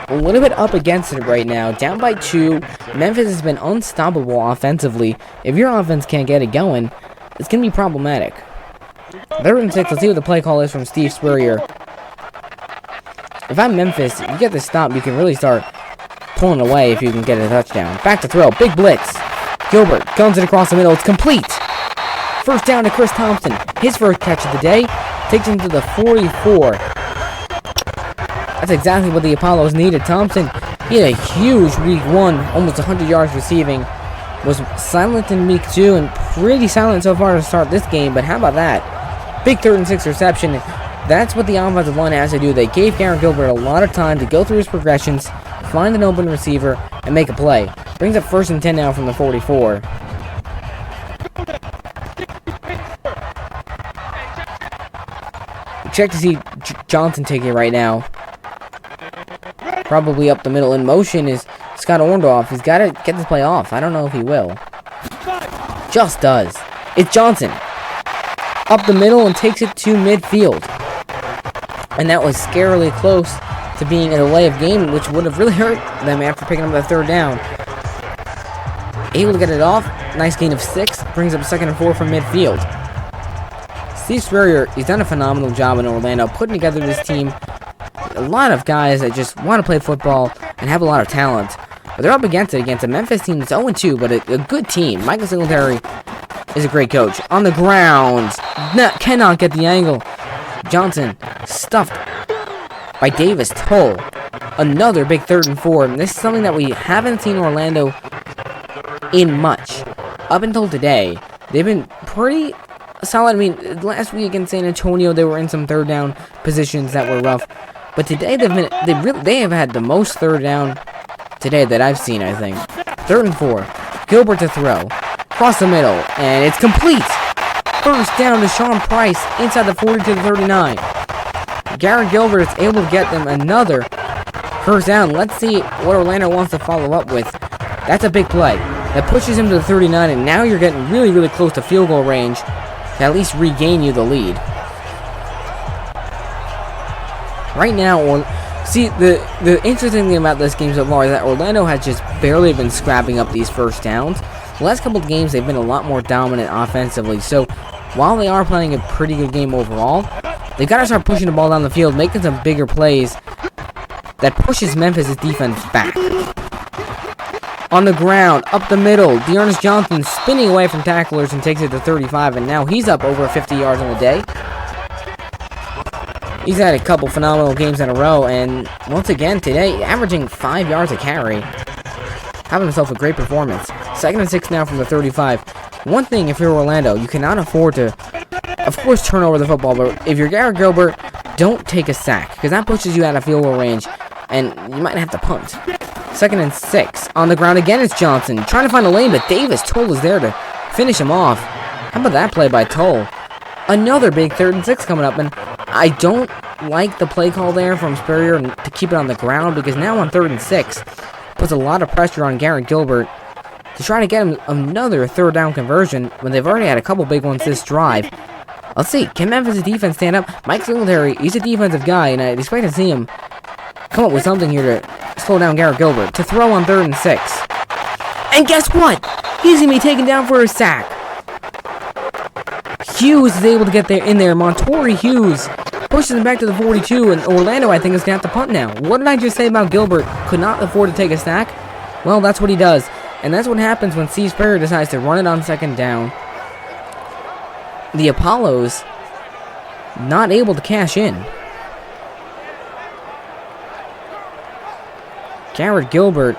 A little bit up against it right now. Down by 2. Memphis has been unstoppable offensively. If your offense can't get it going, it's going to be problematic. 3rd and 6. Let's see what the play call is from Steve Spurrier. If I'm Memphis, if you get this stop, you can really start pulling away if you can get a touchdown. Back to throw. Big blitz. Gilbert guns it across the middle. It's complete. 1st down to Chris Thompson. His first catch of the day. Takes him to the 44. That's exactly what the Apollos needed. Thompson, he had a huge week 1. Almost 100 yards receiving. Was silent in week 2 and pretty silent so far to start this game. But how about that? Big 3rd and 6 reception. That's what the offensive line has to do. They gave Garrett Gilbert a lot of time to go through his progressions, find an open receiver, and make a play. Brings up 1st and 10 now from the 44. Check to see Johnson take it right now. Probably up the middle. In motion is Scott Orndorff. He's got to get this play off. I don't know if he will. Just does. It's Johnson. Up the middle and takes it to midfield. And that was scarily close to being a delay of game, which would have really hurt them after picking up that 3rd down. Able to get it off. Nice gain of 6. Brings up 2nd and 4 from midfield. Steve Spurrier, he's done a phenomenal job in Orlando, putting together this team. A lot of guys that just want to play football and have a lot of talent. But they're up against a Memphis team that's 0-2, but a good team. Michael Singletary is a great coach. On the ground. Cannot get the angle. Johnson stuffed by Davis Toll. Another big 3rd and 4. And this is something that we haven't seen Orlando in much. Up until today, they've been pretty solid. I mean, last week against San Antonio, they were in some 3rd down positions that were rough. But today they have had the most 3rd down today that I've seen, I think. 3rd and 4. Gilbert to throw. Across the middle. And it's complete. First down to Sean Price inside the 40 to the 39. Garrett Gilbert is able to get them another first down. Let's see what Orlando wants to follow up with. That's a big play. That pushes him to the 39, and now you're getting really, really close to field goal range to at least regain you the lead. Right now, see, the interesting thing about this game so far is that Orlando has just barely been scrapping up these first downs. The last couple of games, they've been a lot more dominant offensively. So, while they are playing a pretty good game overall, they've got to start pushing the ball down the field, making some bigger plays that pushes Memphis' defense back. On the ground, up the middle, Dearness Johnson spinning away from tacklers and takes it to 35, and now he's up over 50 yards on the day. He's had a couple phenomenal games in a row, and once again today, averaging 5 yards a carry. Having himself a great performance. 2nd and 6 now from the 35. One thing, if you're Orlando, you cannot afford to, of course, turn over the football, but if you're Garrett Gilbert, don't take a sack, because that pushes you out of field goal range, and you might have to punt. 2nd and 6. On the ground again, it's Johnson. Trying to find a lane, but Davis Toll is there to finish him off. How about that play by Toll? Another big 3rd and 6 coming up, and I don't like the play call there from Spurrier to keep it on the ground, because now on 3rd and 6, puts a lot of pressure on Garrett Gilbert to try to get him another 3rd down conversion when they've already had a couple big ones this drive. Let's see, can Memphis' defense stand up? Mike Singletary, he's a defensive guy, and I'd expect to see him come up with something here to slow down Garrett Gilbert. To throw on 3rd and 6. And guess what? He's going to be taken down for a sack. Hughes is able to get there in there. Montori Hughes pushes him back to the 42, and Orlando, I think, is going to have to punt now. What did I just say about Gilbert? Could not afford to take a sack? Well, that's what he does. And that's what happens when Steve Spurrier decides to run it on 2nd down. The Apollos not able to cash in. Garrett Gilbert.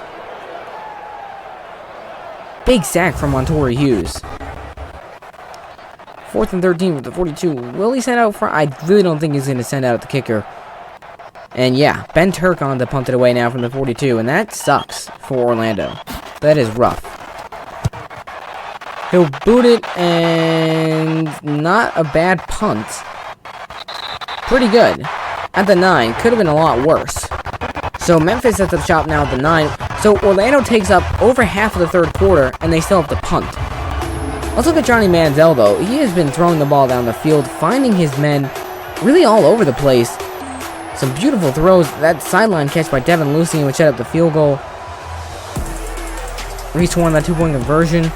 Big sack from Montori Hughes. 4th and 13 with the 42. Will he send out front? I really don't think he's going to send out the kicker. And yeah, Ben Turk on to punt it away now from the 42. And that sucks for Orlando. That is rough. He'll boot it, and not a bad punt. Pretty good. At the 9. Could have been a lot worse. So Memphis sets up shop now at the 9. So Orlando takes up over half of the 3rd quarter, and they still have to punt. Let's look at Johnny Manziel, though. He has been throwing the ball down the field, finding his men really all over the place. Some beautiful throws. That sideline catch by Devin Lucien would set up the field goal. Reach one on that 2-point conversion.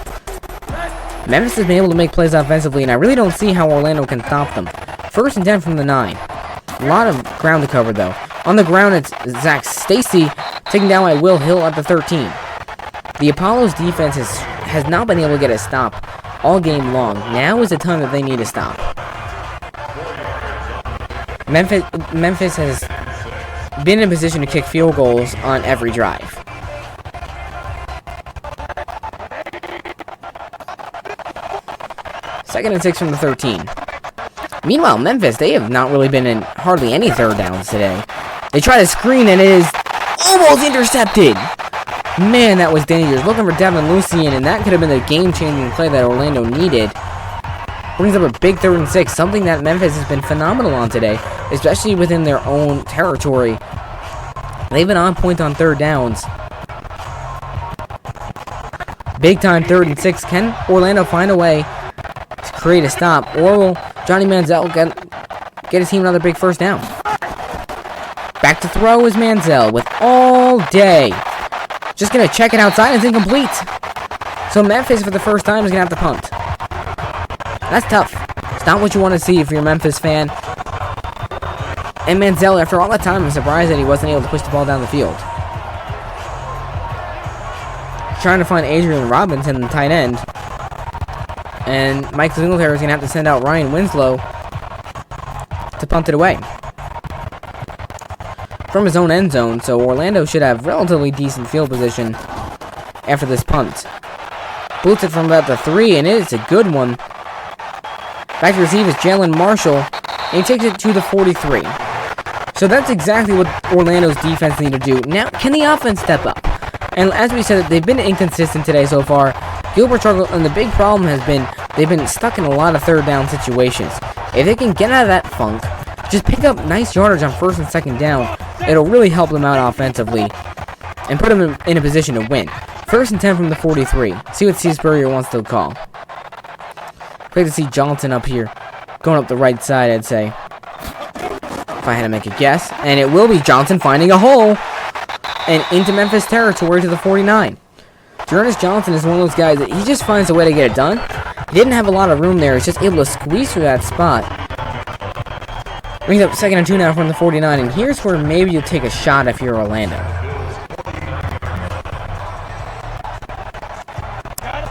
Memphis has been able to make plays offensively, and I really don't see how Orlando can stop them. 1st and 10 from the 9. A lot of ground to cover, though. On the ground, it's Zach Stacy taken down by Will Hill at the 13. The Apollos' defense has not been able to get a stop all game long. Now is the time that they need to stop. Memphis has been in position to kick field goals on every drive. Second and 6 from the 13. Meanwhile, Memphis, they have not really been in hardly any 3rd downs today. They try to screen, and it is almost intercepted. Man, that was dangerous. Looking for Devin Lucien, and that could have been the game-changing play that Orlando needed. Brings up a big 3rd and 6, something that Memphis has been phenomenal on today, especially within their own territory. They've been on point on 3rd downs. Big-time 3rd and 6. Can Orlando find a way to create a stop, or will Johnny Manziel get his team another big 1st down? Back to throw is Manziel with all day. Just going to check it outside. It's incomplete. So Memphis, for the first time, is going to have to punt. That's tough. It's not what you want to see if you're a Memphis fan. And Manziel, after all that time, I'm surprised that he wasn't able to push the ball down the field. Trying to find Adrian Robinson, the tight end. And Mike Singletary is going to have to send out Ryan Winslow to punt it away. from his own end zone, so Orlando should have relatively decent field position after this punt. Boots it from about the 3, and it's a good one. Back to receive is Jalen Marshall, and he takes it to the 43. So that's exactly what Orlando's defense need to do. Now, can the offense step up? And as we said, they've been inconsistent today so far. Gilbert struggled, and the big problem has been they've been stuck in a lot of third down situations. If they can get out of that funk, just pick up nice yardage on first and second down, it'll really help them out offensively and put them in a position to win. First and 10 from the 43. See what Steve Spurrier wants to call. Great to see Johnson up here, going up the right side, I'd say, if I had to make a guess. And it will be Johnson finding a hole and into Memphis territory to the 49. Dearness Johnson is one of those guys that he just finds a way to get it done. He didn't have a lot of room there. He's just able to squeeze through that spot. Brings up second and 2 now from the 49, and here's where maybe you'll take a shot if you're Orlando.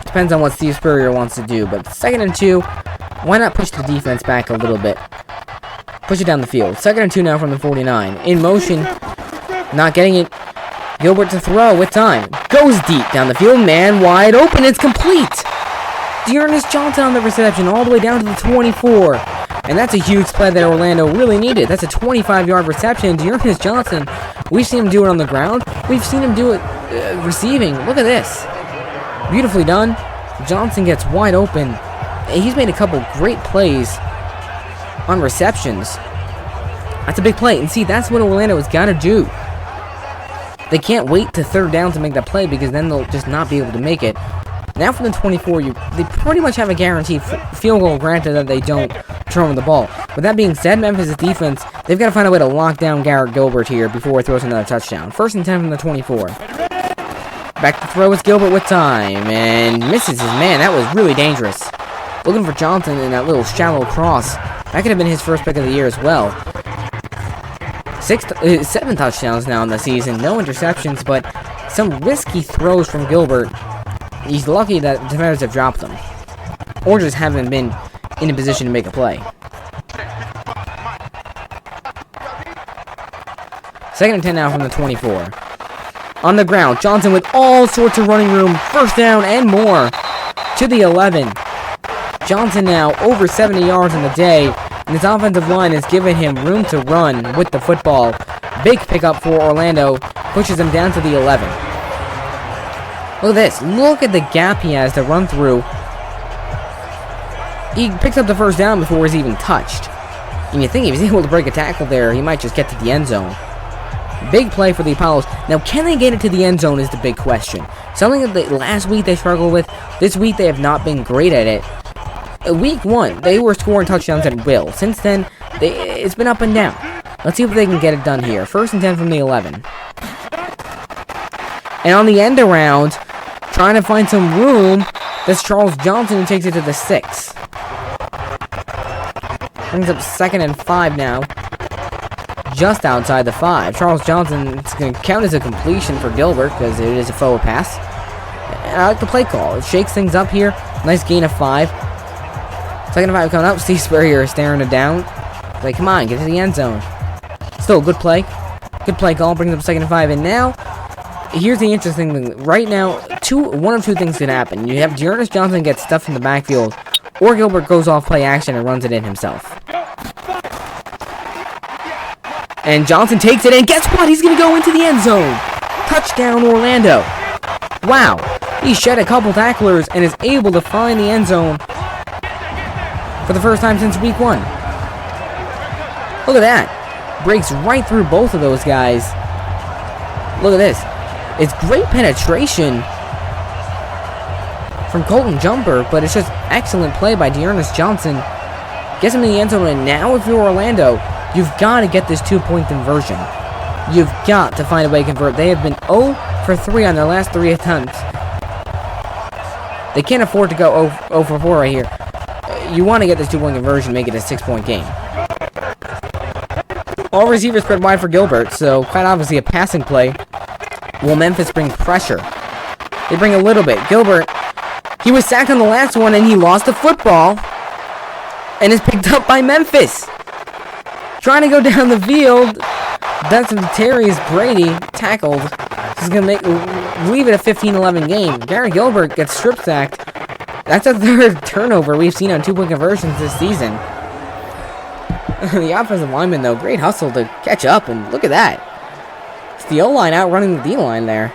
Depends on what Steve Spurrier wants to do, but second and 2, why not push the defense back a little bit? Push it down the field. Second and 2 now from the 49. In motion, not getting it. Gilbert to throw with time. Goes deep down the field, man wide open, it's complete! Dearness Johnson on the reception all the way down to the 24. And that's a huge play that Orlando really needed. That's a 25-yard reception. Dearness Johnson, we've seen him do it on the ground. We've seen him do it receiving. Look at this. Beautifully done. Johnson gets wide open. He's made a couple great plays on receptions. That's a big play. And see, that's what Orlando has got to do. They can't wait to third down to make that play because then they'll just not be able to make it. Now from the 24, they pretty much have a guaranteed field goal, granted that they don't turn over the ball. With that being said, Memphis' defense, they've got to find a way to lock down Garrett Gilbert here before he throws another touchdown. First and 10 from the 24. Back to throw is Gilbert with time, and misses his man. That was really dangerous. Looking for Johnson in that little shallow cross. That could have been his first pick of the year as well. 7 touchdowns now in the season. No interceptions, but some risky throws from Gilbert. He's lucky that defenders have dropped them, or just haven't been in a position to make a play. Second and 10 now from the 24. On the ground, Johnson with all sorts of running room, first down and more, to the 11. Johnson now over 70 yards in the day, and his offensive line has given him room to run with the football. Big pickup for Orlando, pushes him down to the 11. Look at this. Look at the gap he has to run through. He picks up the first down before he's even touched. And you think if he's able to break a tackle there, he might just get to the end zone. Big play for the Apollos. Now, can they get it to the end zone is the big question. Something that last week they struggled with. This week they have not been great at it. Week 1, they were scoring touchdowns at will. Since then, it's been up and down. Let's see if they can get it done here. First and 10 from the 11. And on the end around, trying to find some room, that's Charles Johnson who takes it to the 6. Brings up second and 5 now. Just outside the 5. Charles Johnson, it's going to count as a completion for Gilbert because it is a forward pass. And I like the play call. It shakes things up here. Nice gain of 5. Second and 5 coming up. Steve Spurrier staring it down. Like, come on, get to the end zone. Still a good play. Good play call. Brings up second and 5. And now, here's the interesting thing. Right now, one of two things can happen. You have Dearness Johnson get stuffed in the backfield, or Gilbert goes off play action and runs it in himself. And Johnson takes it, and guess what? He's going to go into the end zone. Touchdown, Orlando. Wow. He shed a couple tacklers and is able to find the end zone for the first time since week 1. Look at that. Breaks right through both of those guys. Look at this. It's great penetration from Colton Jumper, but it's just excellent play by Dearness Johnson. Gets him in the end zone, and now if you're Orlando, you've got to get this 2-point conversion. You've got to find a way to convert. They have been 0 for 3 on their last 3 attempts. They can't afford to go 0 for 4 right here. You want to get this 2-point conversion, make it a 6-point game. All receivers spread wide for Gilbert, so quite obviously a passing play. Will Memphis bring pressure? They bring a little bit. Gilbert, he was sacked on the last one, and he lost the football. And is picked up by Memphis. Trying to go down the field. That's Terry's Brady tackled. He's going to leave it a 15-11 game. Gary Gilbert gets strip sacked. That's a third turnover we've seen on 2-point conversions this season. The offensive lineman, though, great hustle to catch up, and look at that. It's the O-line outrunning the D-line there.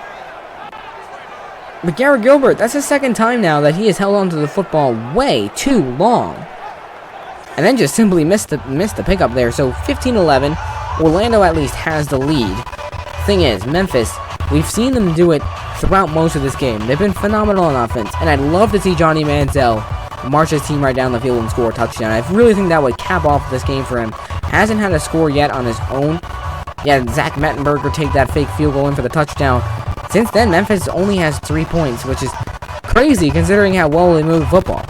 But Gary Gilbert, that's the second time now that he has held on to the football way too long. And then just simply missed the pickup there. So 15-11, Orlando at least has the lead. Thing is, Memphis, we've seen them do it throughout most of this game. They've been phenomenal on offense, and I'd love to see Johnny Manziel march his team right down the field and score a touchdown. I really think that would cap off this game for him. Hasn't had a score yet on his own. Yeah, Zach Mettenberger take that fake field goal in for the touchdown. Since then, Memphis only has 3 points, which is crazy considering how well they move the football.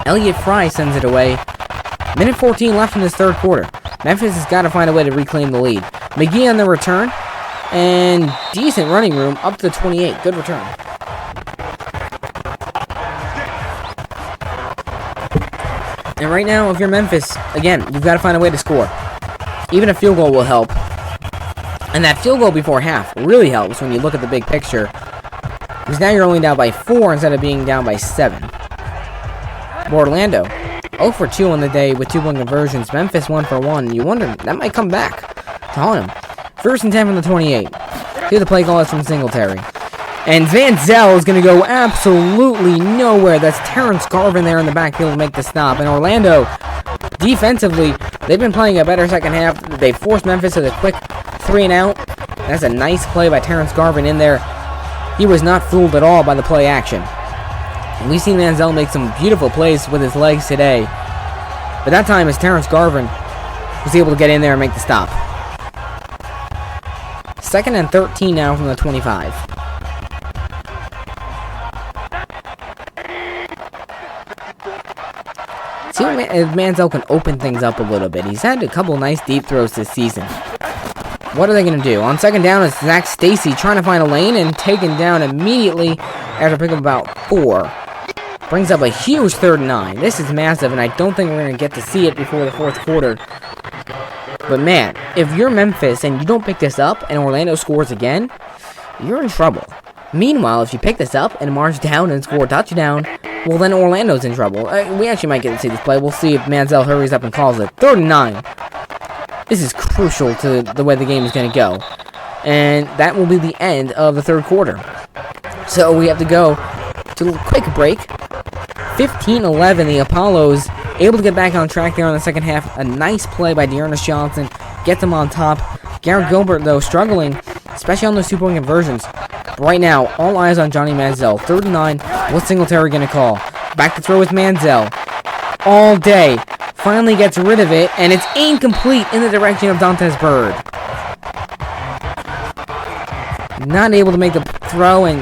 Elliott Fry sends it away. Minute 14 left in this third quarter. Memphis has got to find a way to reclaim the lead. McGee on the return, and decent running room up to 28. Good return. And right now, if you're Memphis, again, you've got to find a way to score. Even a field goal will help. And that field goal before half really helps when you look at the big picture. Because now you're only down by 4 instead of being down by 7. Orlando, 0 for 2 on the day with 2-point conversions. Memphis 1 for 1. You wonder, that might come back to haunt him. 1st and 10 from the 28. See the play call is from Singletary. And Van Zell is going to go absolutely nowhere. That's Terrence Garvin there in the backfield to make the stop. And Orlando, defensively, they've been playing a better second half. They forced Memphis to the quick 3-and-out. That's a nice play by Terrence Garvin in there. He was not fooled at all by the play action. And we've seen Manziel make some beautiful plays with his legs today. But that time, as Terrence Garvin was able to get in there and make the stop. 2nd and 13 now from the 25. See if Manziel can open things up a little bit. He's had a couple nice deep throws this season. What are they going to do? On 2nd down, it's Zach Stacy trying to find a lane and taken down immediately after picking up about 4. Brings up a huge 3rd and 9. This is massive, and I don't think we're going to get to see it before the 4th quarter. But man, if you're Memphis and you don't pick this up and Orlando scores again, you're in trouble. Meanwhile, if you pick this up and march down and score a touchdown, well then Orlando's in trouble. We actually might get to see this play. We'll see if Manziel hurries up and calls it. 3rd and 9. This is crucial to the way the game is going to go. And that will be the end of the 3rd quarter. So we have to go to a quick break. 15-11, the Apollos able to get back on track there in the second half. A nice play by Dearness Johnson. Gets them on top. Garrett Gilbert, though, struggling, especially on those 2-point conversions. But right now, all eyes on Johnny Manziel. 3rd and 9. What's Singletary going to call? Back to throw with Manziel. All day. Finally gets rid of it, and it's incomplete in the direction of Dantes Bird. Not able to make the throw, and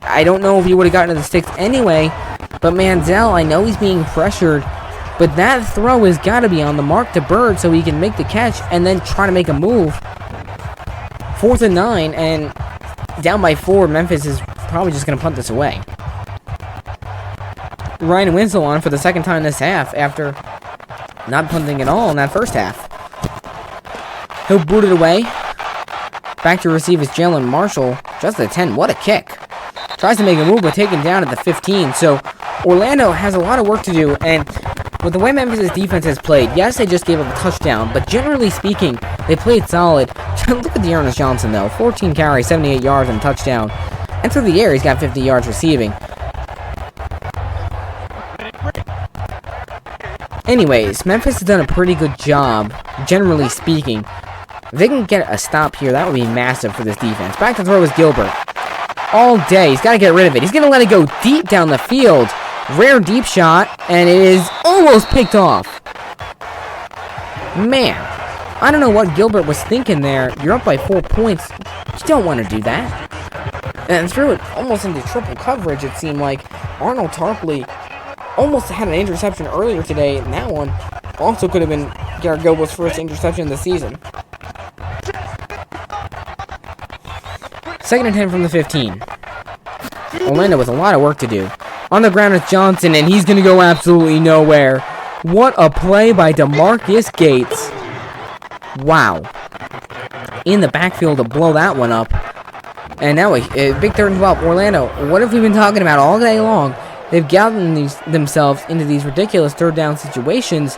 I don't know if he would have gotten to the sticks anyway. But Manziel, I know he's being pressured, but that throw has got to be on the mark to Bird so he can make the catch and then try to make a move. 4th and 9, and down by 4, Memphis is probably just going to punt this away. Ryan Winslow on for the second time this half after not punting at all in that first half. He'll boot it away. Back to receive is Jalen Marshall. Just at 10. What a kick. Tries to make a move, but taken down at the 15. So Orlando has a lot of work to do. And with the way Memphis' defense has played, yes, they just gave up a touchdown. But generally speaking, they played solid. Look at Dearness Johnson, though. 14 carries, 78 yards, and a touchdown. And through the air, he's got 50 yards receiving. Anyways, Memphis has done a pretty good job, generally speaking. If they can get a stop here, that would be massive for this defense. Back to throw is Gilbert. All day, he's got to get rid of it. He's going to let it go deep down the field. Rare deep shot, and it is almost picked off. Man, I don't know what Gilbert was thinking there. You're up by 4 points. You don't want to do that. And threw it almost into triple coverage, it seemed like. Arnold Tarpley almost had an interception earlier today, and that one also could have been Garrett Gilbert's first interception of the season. 2nd and 10 from the 15. Orlando with a lot of work to do. On the ground is Johnson, and he's going to go absolutely nowhere. What a play by DeMarcus Gates. Wow. in the backfield to blow that one up. And now a big 3rd and 12. Orlando, what have we been talking about all day long? They've gotten themselves into these ridiculous 3rd down situations.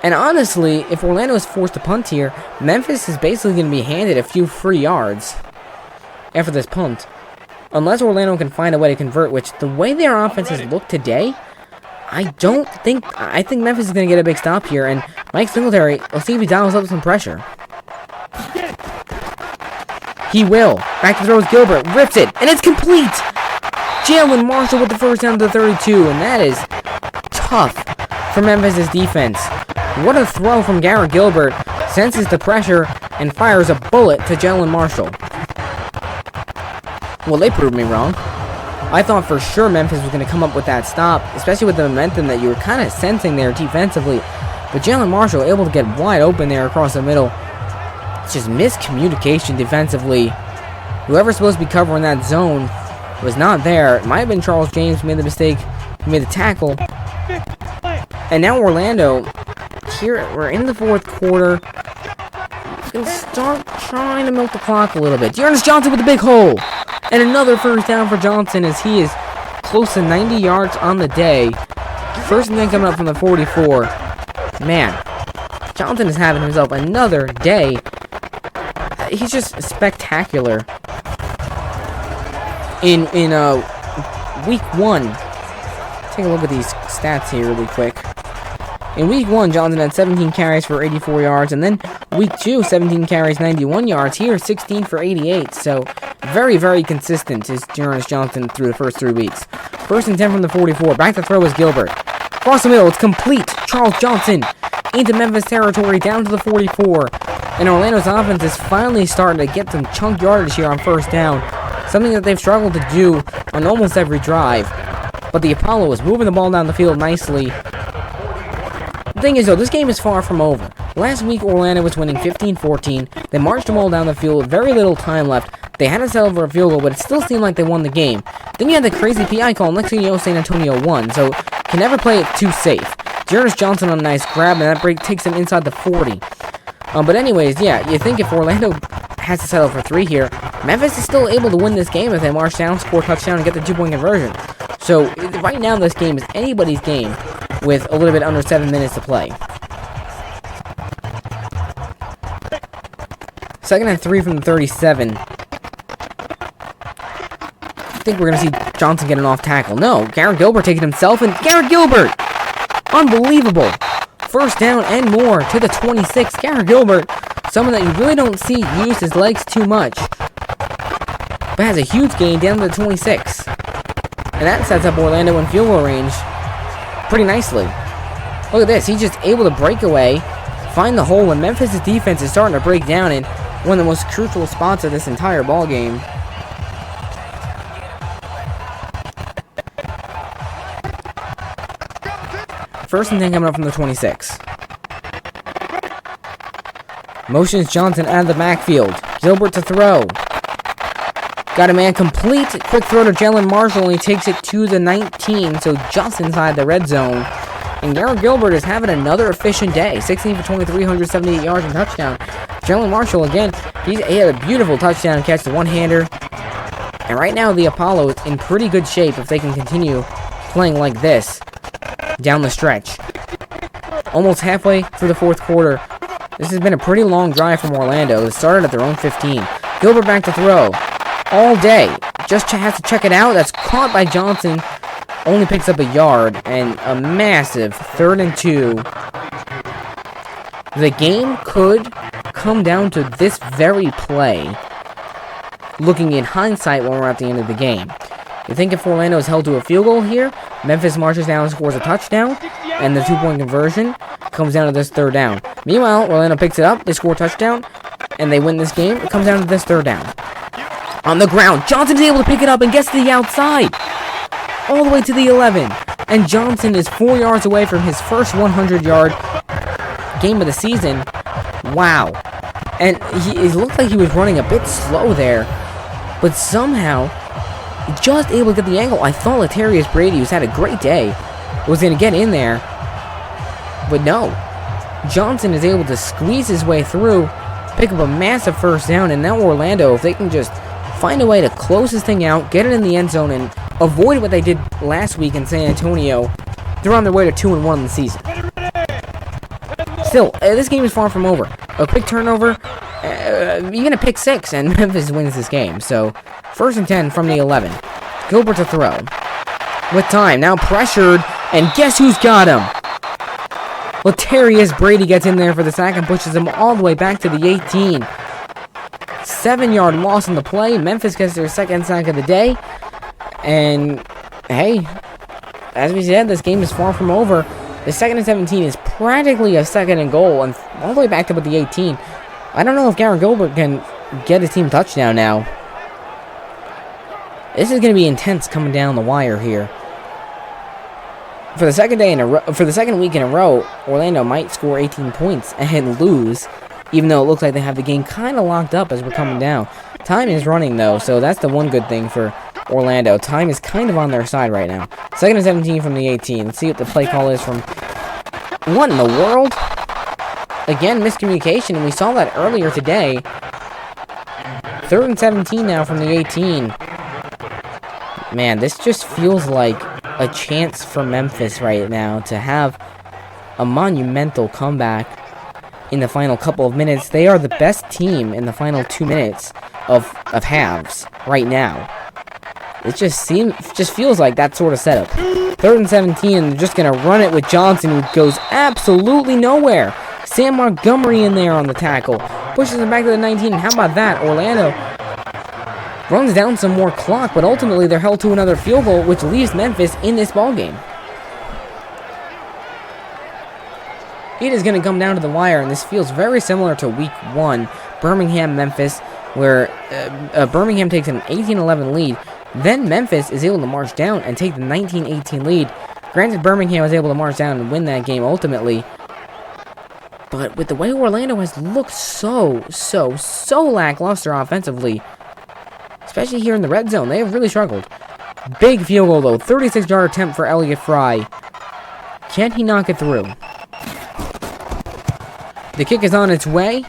And honestly, if Orlando is forced to punt here, Memphis is basically going to be handed a few free yards after this punt. Unless Orlando can find a way to convert, which the way their offenses look today, I think Memphis is going to get a big stop here. And Mike Singletary, let's see if he dials up some pressure. He will. Back to throw is Gilbert. Rips it. And it's complete. Jalen Marshall with the 1st down to the 32. And that is tough for Memphis' defense. What a throw from Garrett Gilbert. Senses the pressure and fires a bullet to Jalen Marshall. Well, they proved me wrong. I thought for sure Memphis was going to come up with that stop, especially with the momentum that you were kind of sensing there defensively. But Jalen Marshall able to get wide open there across the middle. It's just miscommunication defensively. Whoever's supposed to be covering that zone was not there. It might have been Charles James who made the mistake, who made the tackle. And now Orlando, here we're in the 4th quarter. We can start trying to milk the clock a little bit. Dearness Johnson with a big hole. And another 1st down for Johnson as he is close to 90 yards on the day. 1st and 10 coming up from the 44. Man, Johnson is having himself another day. He's just spectacular. In week 1, take a look at these stats here really quick. In week 1, Johnson had 17 carries for 84 yards, and then week 2, 17 carries, 91 yards. Here, 16 for 88. So very, very consistent is Dearness Johnson through the first 3 weeks. 1st and 10 from the 44. Back to throw is Gilbert. Across the middle, it's complete. Charles Johnson into Memphis territory, down to the 44. And Orlando's offense is finally starting to get some chunk yardage here on 1st down. Something that they've struggled to do on almost every drive. But the Apollo is moving the ball down the field nicely. The thing is, though, this game is far from over. Last week, Orlando was winning 15-14. They marched the ball down the field with very little time left. They had to settle for a field goal, but it still seemed like they won the game. Then you had the crazy PI call, and next thing you know, San Antonio won. So, can never play it too safe. Dearness Johnson on a nice grab, and that break takes him inside the 40. But anyways, yeah, you think if Orlando has to settle for 3 here, Memphis is still able to win this game if they march down, score a touchdown, and get the 2-point conversion. So, right now, this game is anybody's game with a little bit under 7 minutes to play. 2nd and 3 from the 37. I think we're going to see Johnson get an off tackle. No, Garrett Gilbert taking himself, and Garrett Gilbert! Unbelievable! 1st down and more to the 26. Garrett Gilbert, someone that you really don't see use his legs too much, but has a huge gain down to the 26. And that sets up Orlando in field goal range pretty nicely. Look at this. He's just able to break away, find the hole, and Memphis' defense is starting to break down in one of the most crucial spots of this entire ball game. First and 10 coming up from the 26. Motions Johnson out of the backfield. Gilbert to throw. Got a man complete. Quick throw to Jalen Marshall, and he takes it to the 19. So just inside the red zone. And Garrett Gilbert is having another efficient day. 16 for 23, 178 yards and touchdown. Jalen Marshall, again, he had a beautiful touchdown catch, the one-hander. And right now, the Apollo is in pretty good shape if they can continue playing like this down the stretch. Almost halfway through the 4th quarter. This has been a pretty long drive from Orlando. It started at their own 15. Gilbert back to throw. All day. Just has to check it out. That's caught by Johnson. Only picks up a yard. And a massive 3rd and 2. The game could come down to this very play. Looking in hindsight when we're at the end of the game. You think if Orlando is held to a field goal here, Memphis marches down and scores a touchdown, and the 2-point conversion comes down to this 3rd down. Meanwhile, Orlando picks it up, they score a touchdown, and they win this game. It comes down to this 3rd down. On the ground, Johnson's able to pick it up and gets to the outside. All the way to the 11. And Johnson is 4 yards away from his first 100-yard game of the season. Wow. And it looked like he was running a bit slow there, but somehow just able to get the angle. I thought Latarius Brady, who's had a great day, was going to get in there, but no. Johnson is able to squeeze his way through, pick up a massive first down, and now Orlando, if they can just find a way to close this thing out, get it in the end zone, and avoid what they did last week in San Antonio, they're on their way to 2-1 in the season. Still, this game is far from over. A quick turnover, even a pick 6, and Memphis wins this game. So, 1st and 10 from the 11. Gilbert to throw. With time, now pressured, and guess who's got him? Latarius Brady gets in there for the sack and pushes him all the way back to the 18. 7-yard loss in the play. Memphis gets their second sack of the day. And, hey, as we said, this game is far from over. The 2nd and 17 is practically a 2nd and goal, and all the way back up at the 18. I don't know if Garrett Gilbert can get his team touchdown now. This is going to be intense coming down the wire here. For the second week in a row, Orlando might score 18 points and lose, even though it looks like they have the game kind of locked up as we're coming down. Time is running, though, so that's the one good thing for Orlando. Time is kind of on their side right now. 2nd and 17 from the 18. Let's see what the play call is from... What in the world? Again, miscommunication, and we saw that earlier today. 3rd and 17 now from the 18. Man, this just feels like a chance for Memphis right now to have a monumental comeback in the final couple of minutes. They are the best team in the final 2 minutes of halves right now. It just feels like that sort of setup. 3rd and 17, and they're just going to run it with Johnson, who goes absolutely nowhere. Sam Montgomery in there on the tackle. Pushes him back to the 19, and how about that? Orlando runs down some more clock, but ultimately they're held to another field goal, which leaves Memphis in this ballgame. It is going to come down to the wire, and this feels very similar to Week 1, Birmingham-Memphis, where Birmingham takes an 18-11 lead. Then Memphis is able to march down and take the 19-18 lead. Granted, Birmingham was able to march down and win that game ultimately. But with the way Orlando has looked so lackluster offensively, especially here in the red zone, they have really struggled. Big field goal, though. 36-yard attempt for Elliott Fry. Can he knock it through? The kick is on its way,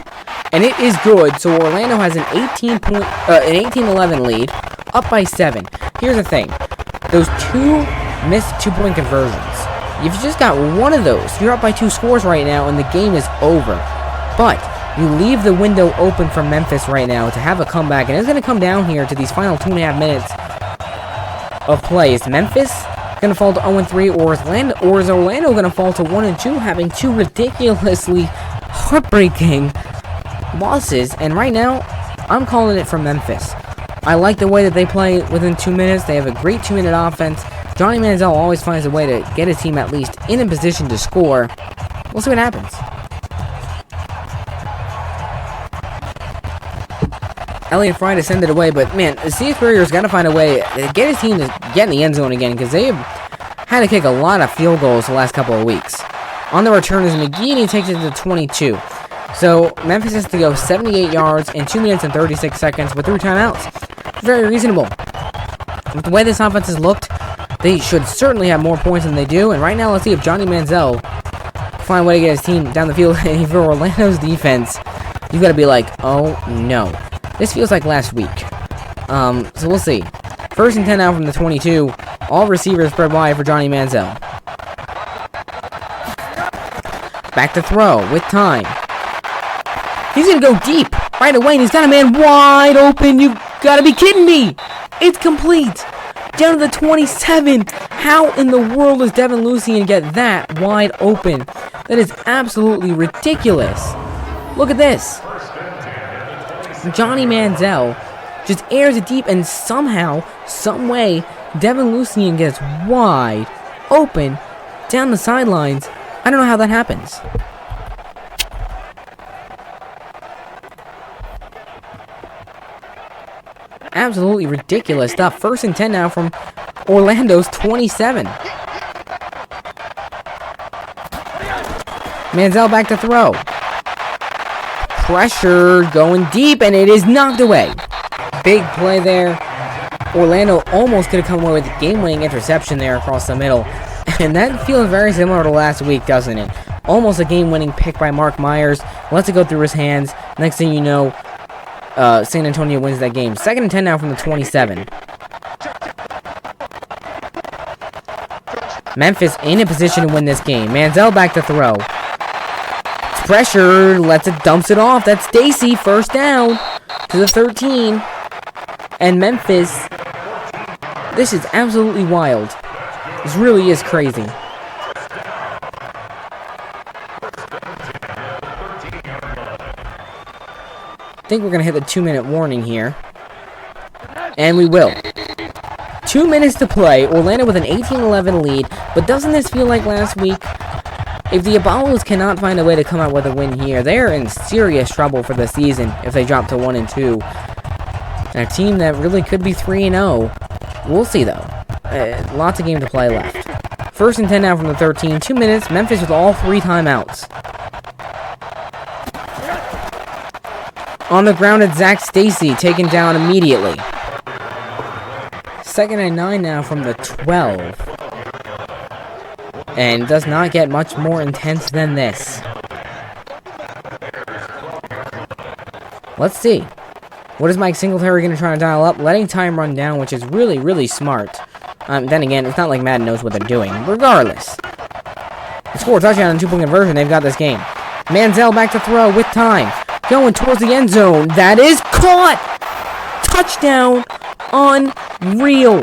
and it is good. So Orlando has an 18-11 lead, up by 7. Here's the thing. Those 2 missed 2-point conversions. If you just got one of those, you're up by 2 scores right now, and the game is over. But you leave the window open for Memphis right now to have a comeback, and it's going to come down here to these final 2.5 minutes of play. Is Memphis going to fall to 0-3, or is Orlando going to fall to 1-2, having 2 ridiculously heartbreaking losses? And right now, I'm calling it for Memphis. I like the way that they play within 2 minutes. They have a great 2-minute offense. Johnny Manziel always finds a way to get his team at least in a position to score. We'll see what happens. Elliott Fry to send it away, but man, the CS Warriors got to find a way to get his team to get in the end zone again, because they have had to kick a lot of field goals the last couple of weeks. On the return is McGee, and he takes it to 22. So Memphis has to go 78 yards in 2 minutes and 36 seconds with 3 timeouts. Very reasonable. With the way this offense has looked, they should certainly have more points than they do. And right now, let's see if Johnny Manziel can find a way to get his team down the field. And for Orlando's defense, you got to be like, oh no. This feels like last week. So we'll see. 1st and 10 now from the 22. All receivers spread wide for Johnny Manziel. Back to throw with time. He's going to go deep right away, and he's got a man wide open. You got to be kidding me. It's complete. Down to the 27. How in the world does Devin Lucien get that wide open? That is absolutely ridiculous. Look at this. Johnny Manziel just airs it deep, and somehow, some way, Devin Lucien gets wide open down the sidelines. I don't know how that happens. Absolutely ridiculous stuff. 1st and 10 now from Orlando's 27. Manziel back to throw. Pressure going deep, and it is knocked away. Big play there. Orlando almost could have come away with a game-winning interception there across the middle. And that feels very similar to last week, doesn't it? Almost a game-winning pick by Mark Myers. Lets it go through his hands. Next thing you know, San Antonio wins that game. 2nd and 10 now from the 27. Memphis in a position to win this game. Manziel back to throw. Pressure, dumps it off. That's Stacy, first down to the 13. And Memphis, this is absolutely wild. This really is crazy. I think we're going to hit the 2-minute warning here. And we will. 2 minutes to play. Orlando with an 18-11 lead. But doesn't this feel like last week? If the Apollos cannot find a way to come out with a win here, they're in serious trouble for the season if they drop to 1-2. And a team that really could be 3-0. We'll see, though. Lots of game to play left. 1st and 10 now from the 13. 2 minutes. Memphis with all 3 timeouts. On the ground, it's Zach Stacy, taken down immediately. 2nd and 9 now from the 12. And does not get much more intense than this. Let's see. What is Mike Singletary going to try to dial up? Letting time run down, which is really, really smart. Then again, it's not like Madden knows what they're doing. Regardless. They score a touchdown and 2-point conversion. They've got this game. Manziel back to throw with time. Going towards the end zone. That is caught! Touchdown! Unreal.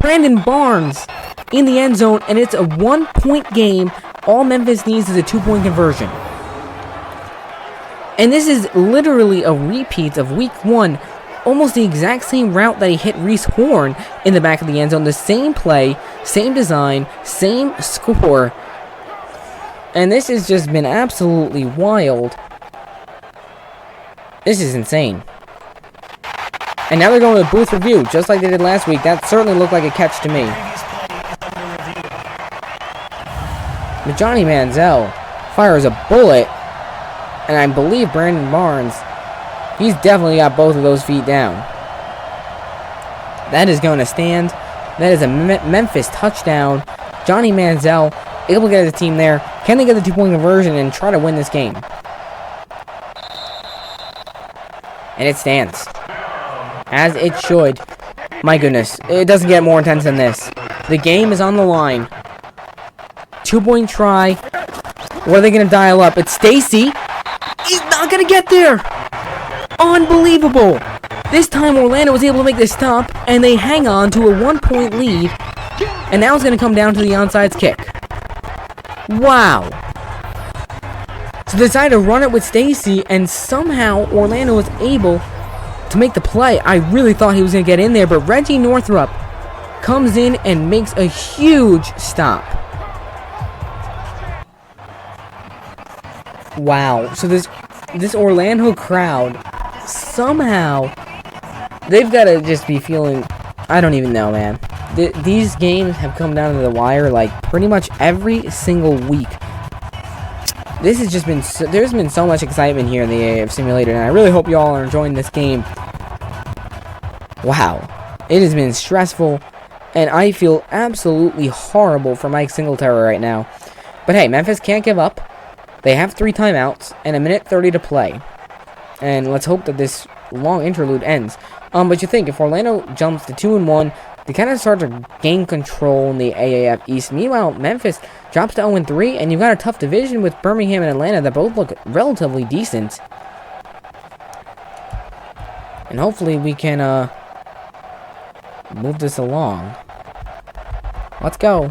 Brandon Barnes in the end zone, and it's a 1-point game. All Memphis needs is a 2-point conversion. And this is literally a repeat of week 1. Almost the exact same route that he hit Reese Horn in the back of the end zone. The same play, same design, same score. And this has just been absolutely wild. This is insane. And now they're going to booth review, just like they did last week. That certainly looked like a catch to me. But Johnny Manziel fires a bullet. And I believe Brandon Barnes, he's definitely got both of those feet down. That is going to stand. That is a Memphis touchdown. Johnny Manziel able to get his team there. Can they get the 2-point conversion and try to win this game? And it stands. As it should. My goodness. It doesn't get more intense than this. The game is on the line. 2-point try. What are they going to dial up? It's Stacy. He's not going to get there. Unbelievable. This time Orlando was able to make this stop. And they hang on to a 1-point lead. And now it's going to come down to the onside kick. Wow. So they decided to run it with Stacy. And somehow Orlando was able to make the play. I really thought he was going to get in there. But Reggie Northrup comes in and makes a huge stop. Wow. So this Orlando crowd, somehow, they've got to just be feeling, I don't even know, man. These games have come down to the wire like pretty much every single week. This has just been, there's been so much excitement here in the AAF Simulated, and I really hope you all are enjoying this game. Wow. It has been stressful, and I feel absolutely horrible for Mike Singletary right now. But hey, Memphis can't give up. They have 3 timeouts and 1:30 to play. And let's hope that this long interlude ends. But you think, if Orlando jumps to 2-1, they kind of start to gain control in the AAF East. Meanwhile, Memphis drops to 0-3, and you've got a tough division with Birmingham and Atlanta that both look relatively decent. And hopefully we can move this along. Let's go.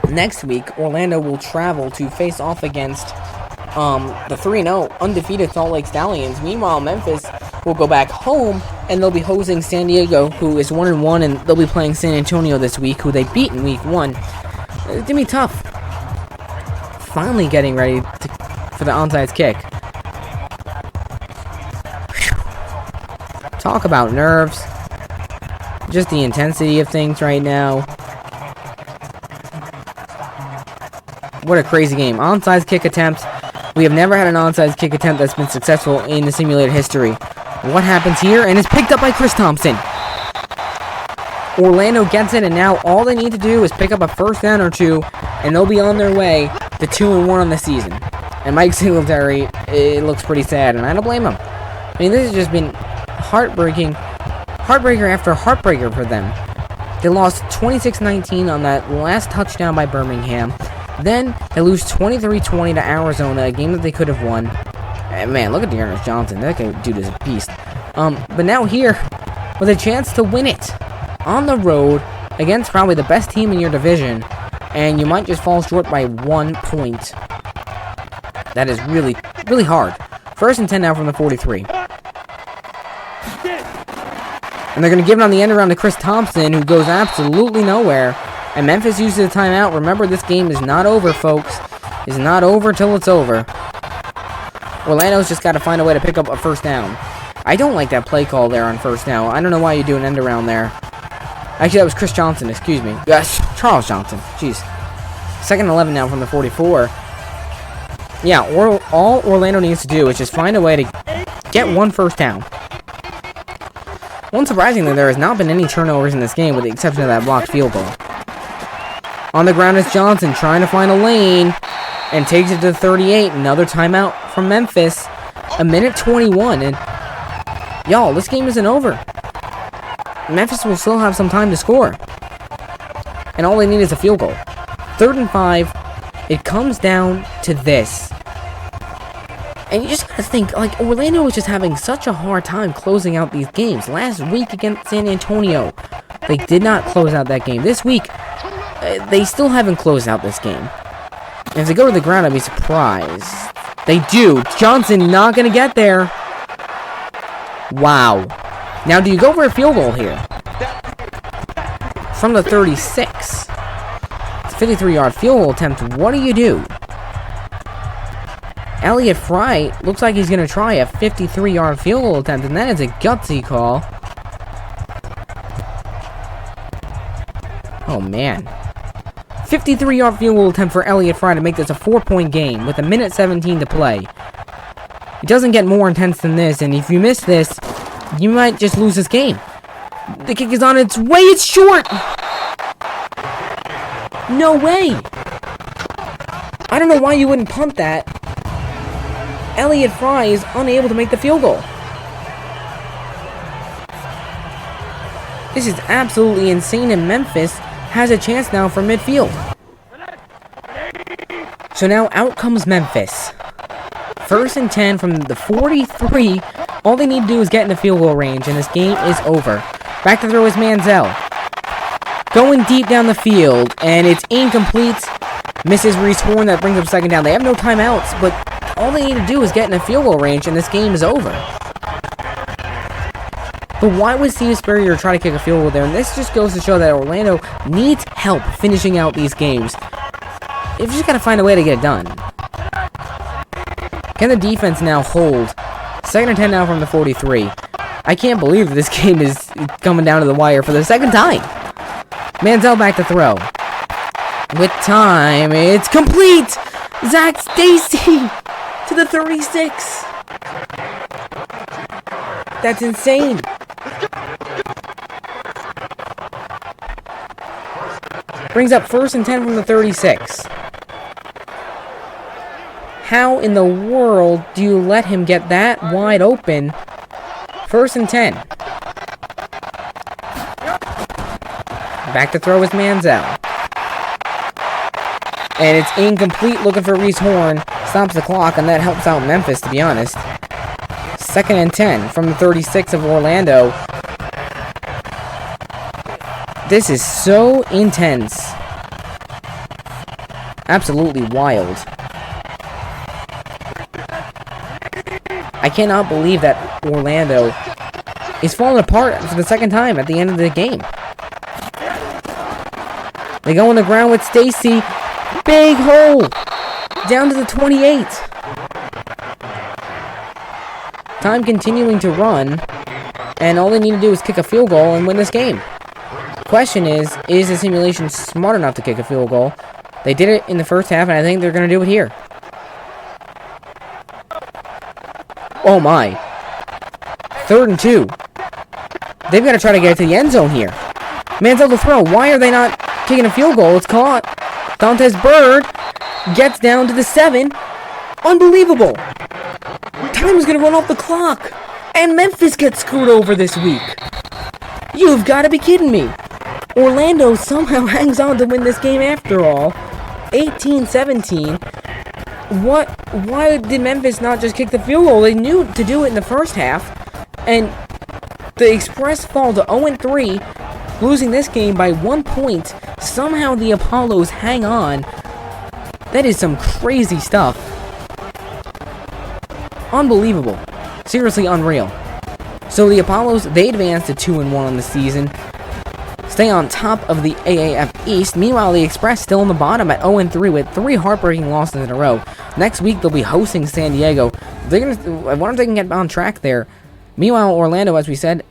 Next week, Orlando will travel to face off against the 3-0 undefeated Salt Lake Stallions. Meanwhile, Memphis will go back home, and they'll be hosting San Diego, who is 1-1, and they'll be playing San Antonio this week, who they beat in week 1. It's gonna be tough. Finally getting ready for the onside kick. Whew. Talk about nerves. Just the intensity of things right now. What a crazy game. Onside kick attempt. We have never had an onside kick attempt that's been successful in the simulated history. What happens here? And it's picked up by Chris Thompson. Orlando gets it, and now all they need to do is pick up a first down or two, and they'll be on their way to 2-1 on the season. And Mike Singletary, it looks pretty sad, and I don't blame him. I mean, this has just been heartbreaker after heartbreaker for them. They lost 26-19 on that last touchdown by Birmingham. Then they lose 23-20 to Arizona, a game that they could have won. And man, look at Dearness Johnson. That dude is a beast. But now here, with a chance to win it on the road against probably the best team in your division, and you might just fall short by 1 point. That is really, really hard. First and 10 now from the 43. And they're going to give it on the end around to Chris Thompson, who goes absolutely nowhere. And Memphis uses a timeout. Remember, this game is not over, folks. It's not over till it's over. Orlando's just got to find a way to pick up a first down. I don't like that play call there on first down. I don't know why you do an end around there. Actually, that was Chris Johnson, excuse me. Yes, Charles Johnson. Jeez. Second and 11 now from the 44. Yeah, all Orlando needs to do is just find a way to get one first down. Unsurprisingly, there has not been any turnovers in this game, with the exception of that blocked field goal. On the ground is Johnson, trying to find a lane, and takes it to the 38. Another timeout from Memphis. 1:21, and y'all, this game isn't over. Memphis will still have some time to score. And all they need is a field goal. 3rd and 5. It comes down to this. And you just gotta think, like, Orlando was just having such a hard time closing out these games. Last week against San Antonio, they did not close out that game. This week, they still haven't closed out this game. And if they go to the ground, I'd be surprised. They do. Johnson not gonna get there. Wow. Now, do you go for a field goal here? From the 36. It's a 53-yard field goal attempt. What do you do? Elliott Fry looks like he's going to try a 53-yard field goal attempt, and that is a gutsy call. Oh, man. 53-yard field goal attempt for Elliott Fry to make this a 4-point game with 1:17 to play. It doesn't get more intense than this, and if you miss this, you might just lose this game. The kick is on its way. It's short. No way. I don't know why you wouldn't punt that. Elliott Fry is unable to make the field goal. This is absolutely insane, and Memphis has a chance now for midfield. So now out comes Memphis. 1st and 10 from the 43. All they need to do is get in the field goal range, and this game is over. Back to throw is Manziel. Going deep down the field, and it's incomplete. Misses Reese Horn, that brings up 2nd down. They have no timeouts, but all they need to do is get in the field goal range, and this game is over. But why would Steve Spurrier try to kick a field goal there? And this just goes to show that Orlando needs help finishing out these games. They've just got to find a way to get it done. Can the defense now hold? 2nd and 10 now from the 43. I can't believe that this game is coming down to the wire for the 2nd time. Manziel back to throw. With time, it's complete! Zach Stacy to the 36. That's insane. Brings up 1st and 10 from the 36. How in the world do you let him get that wide open? 1st and 10. Back to throw is Manziel. And it's incomplete, looking for Reese Horn. Stops the clock, and that helps out Memphis, to be honest. 2nd and 10 from the 36 of Orlando. This is so intense. Absolutely wild. I cannot believe that Orlando is falling apart for the 2nd time at the end of the game. They go on the ground with Stacy. Big hole! Down to the 28. Time continuing to run. And all they need to do is kick a field goal and win this game. Question is the simulation smart enough to kick a field goal? They did it in the first half, and I think they're going to do it here. Oh my. 3rd and 2. They've got to try to get to the end zone here. Manziel to throw. Why are they not kicking a field goal? It's caught. Dantes Bird gets down to the 7. Unbelievable. Time is going to run off the clock. And Memphis gets screwed over this week. You've got to be kidding me. Orlando somehow hangs on to win this game after all. 18-17. What? Why did Memphis not just kick the field goal? They knew to do it in the first half. And the Express fall to 0-3, losing this game by 1 point. Somehow the Apollos hang on. That is some crazy stuff. Unbelievable. Seriously unreal. So the Apollos, they advance to 2-1 on the season. Stay on top of the AAF East. Meanwhile, the Express still on the bottom at 0-3 with 3 heartbreaking losses in a row. Next week, they'll be hosting San Diego. I wonder if they can get on track there. Meanwhile, Orlando, as we said,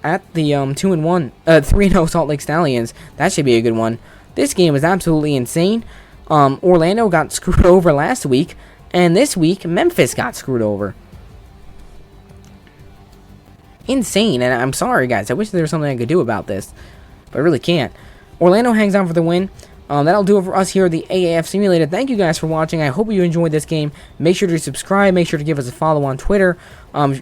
at the 3-0 Salt Lake Stallions. That should be a good one. This game is absolutely insane. Orlando got screwed over last week, and this week, Memphis got screwed over. Insane, and I'm sorry, guys. I wish there was something I could do about this, but I really can't. Orlando hangs on for the win. That'll do it for us here at the AAF Simulated. Thank you guys for watching. I hope you enjoyed this game. Make sure to subscribe. Make sure to give us a follow on Twitter.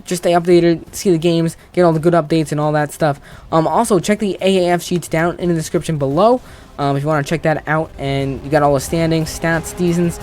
Just stay updated, see the games, get all the good updates and all that stuff. Also, check the AAF sheets down in the description below if you want to check that out. And you got all the standings, stats, seasons,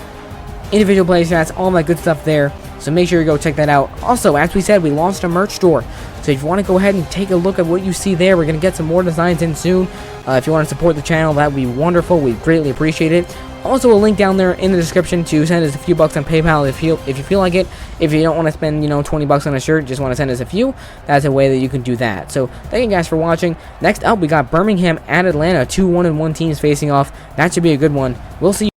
individual play stats, all that good stuff there. So make sure you go check that out. Also, as we said, we launched a merch store. So if you want to go ahead and take a look at what you see there, we're going to get some more designs in soon. If you want to support the channel, that would be wonderful. We greatly appreciate it. Also, a link down there in the description to send us a few bucks on PayPal if you feel like it. If you don't want to spend, 20 bucks on a shirt, just want to send us a few, that's a way that you can do that. So thank you guys for watching. Next up, we got Birmingham at Atlanta, 2 1-1 teams facing off. That should be a good one. We'll see you.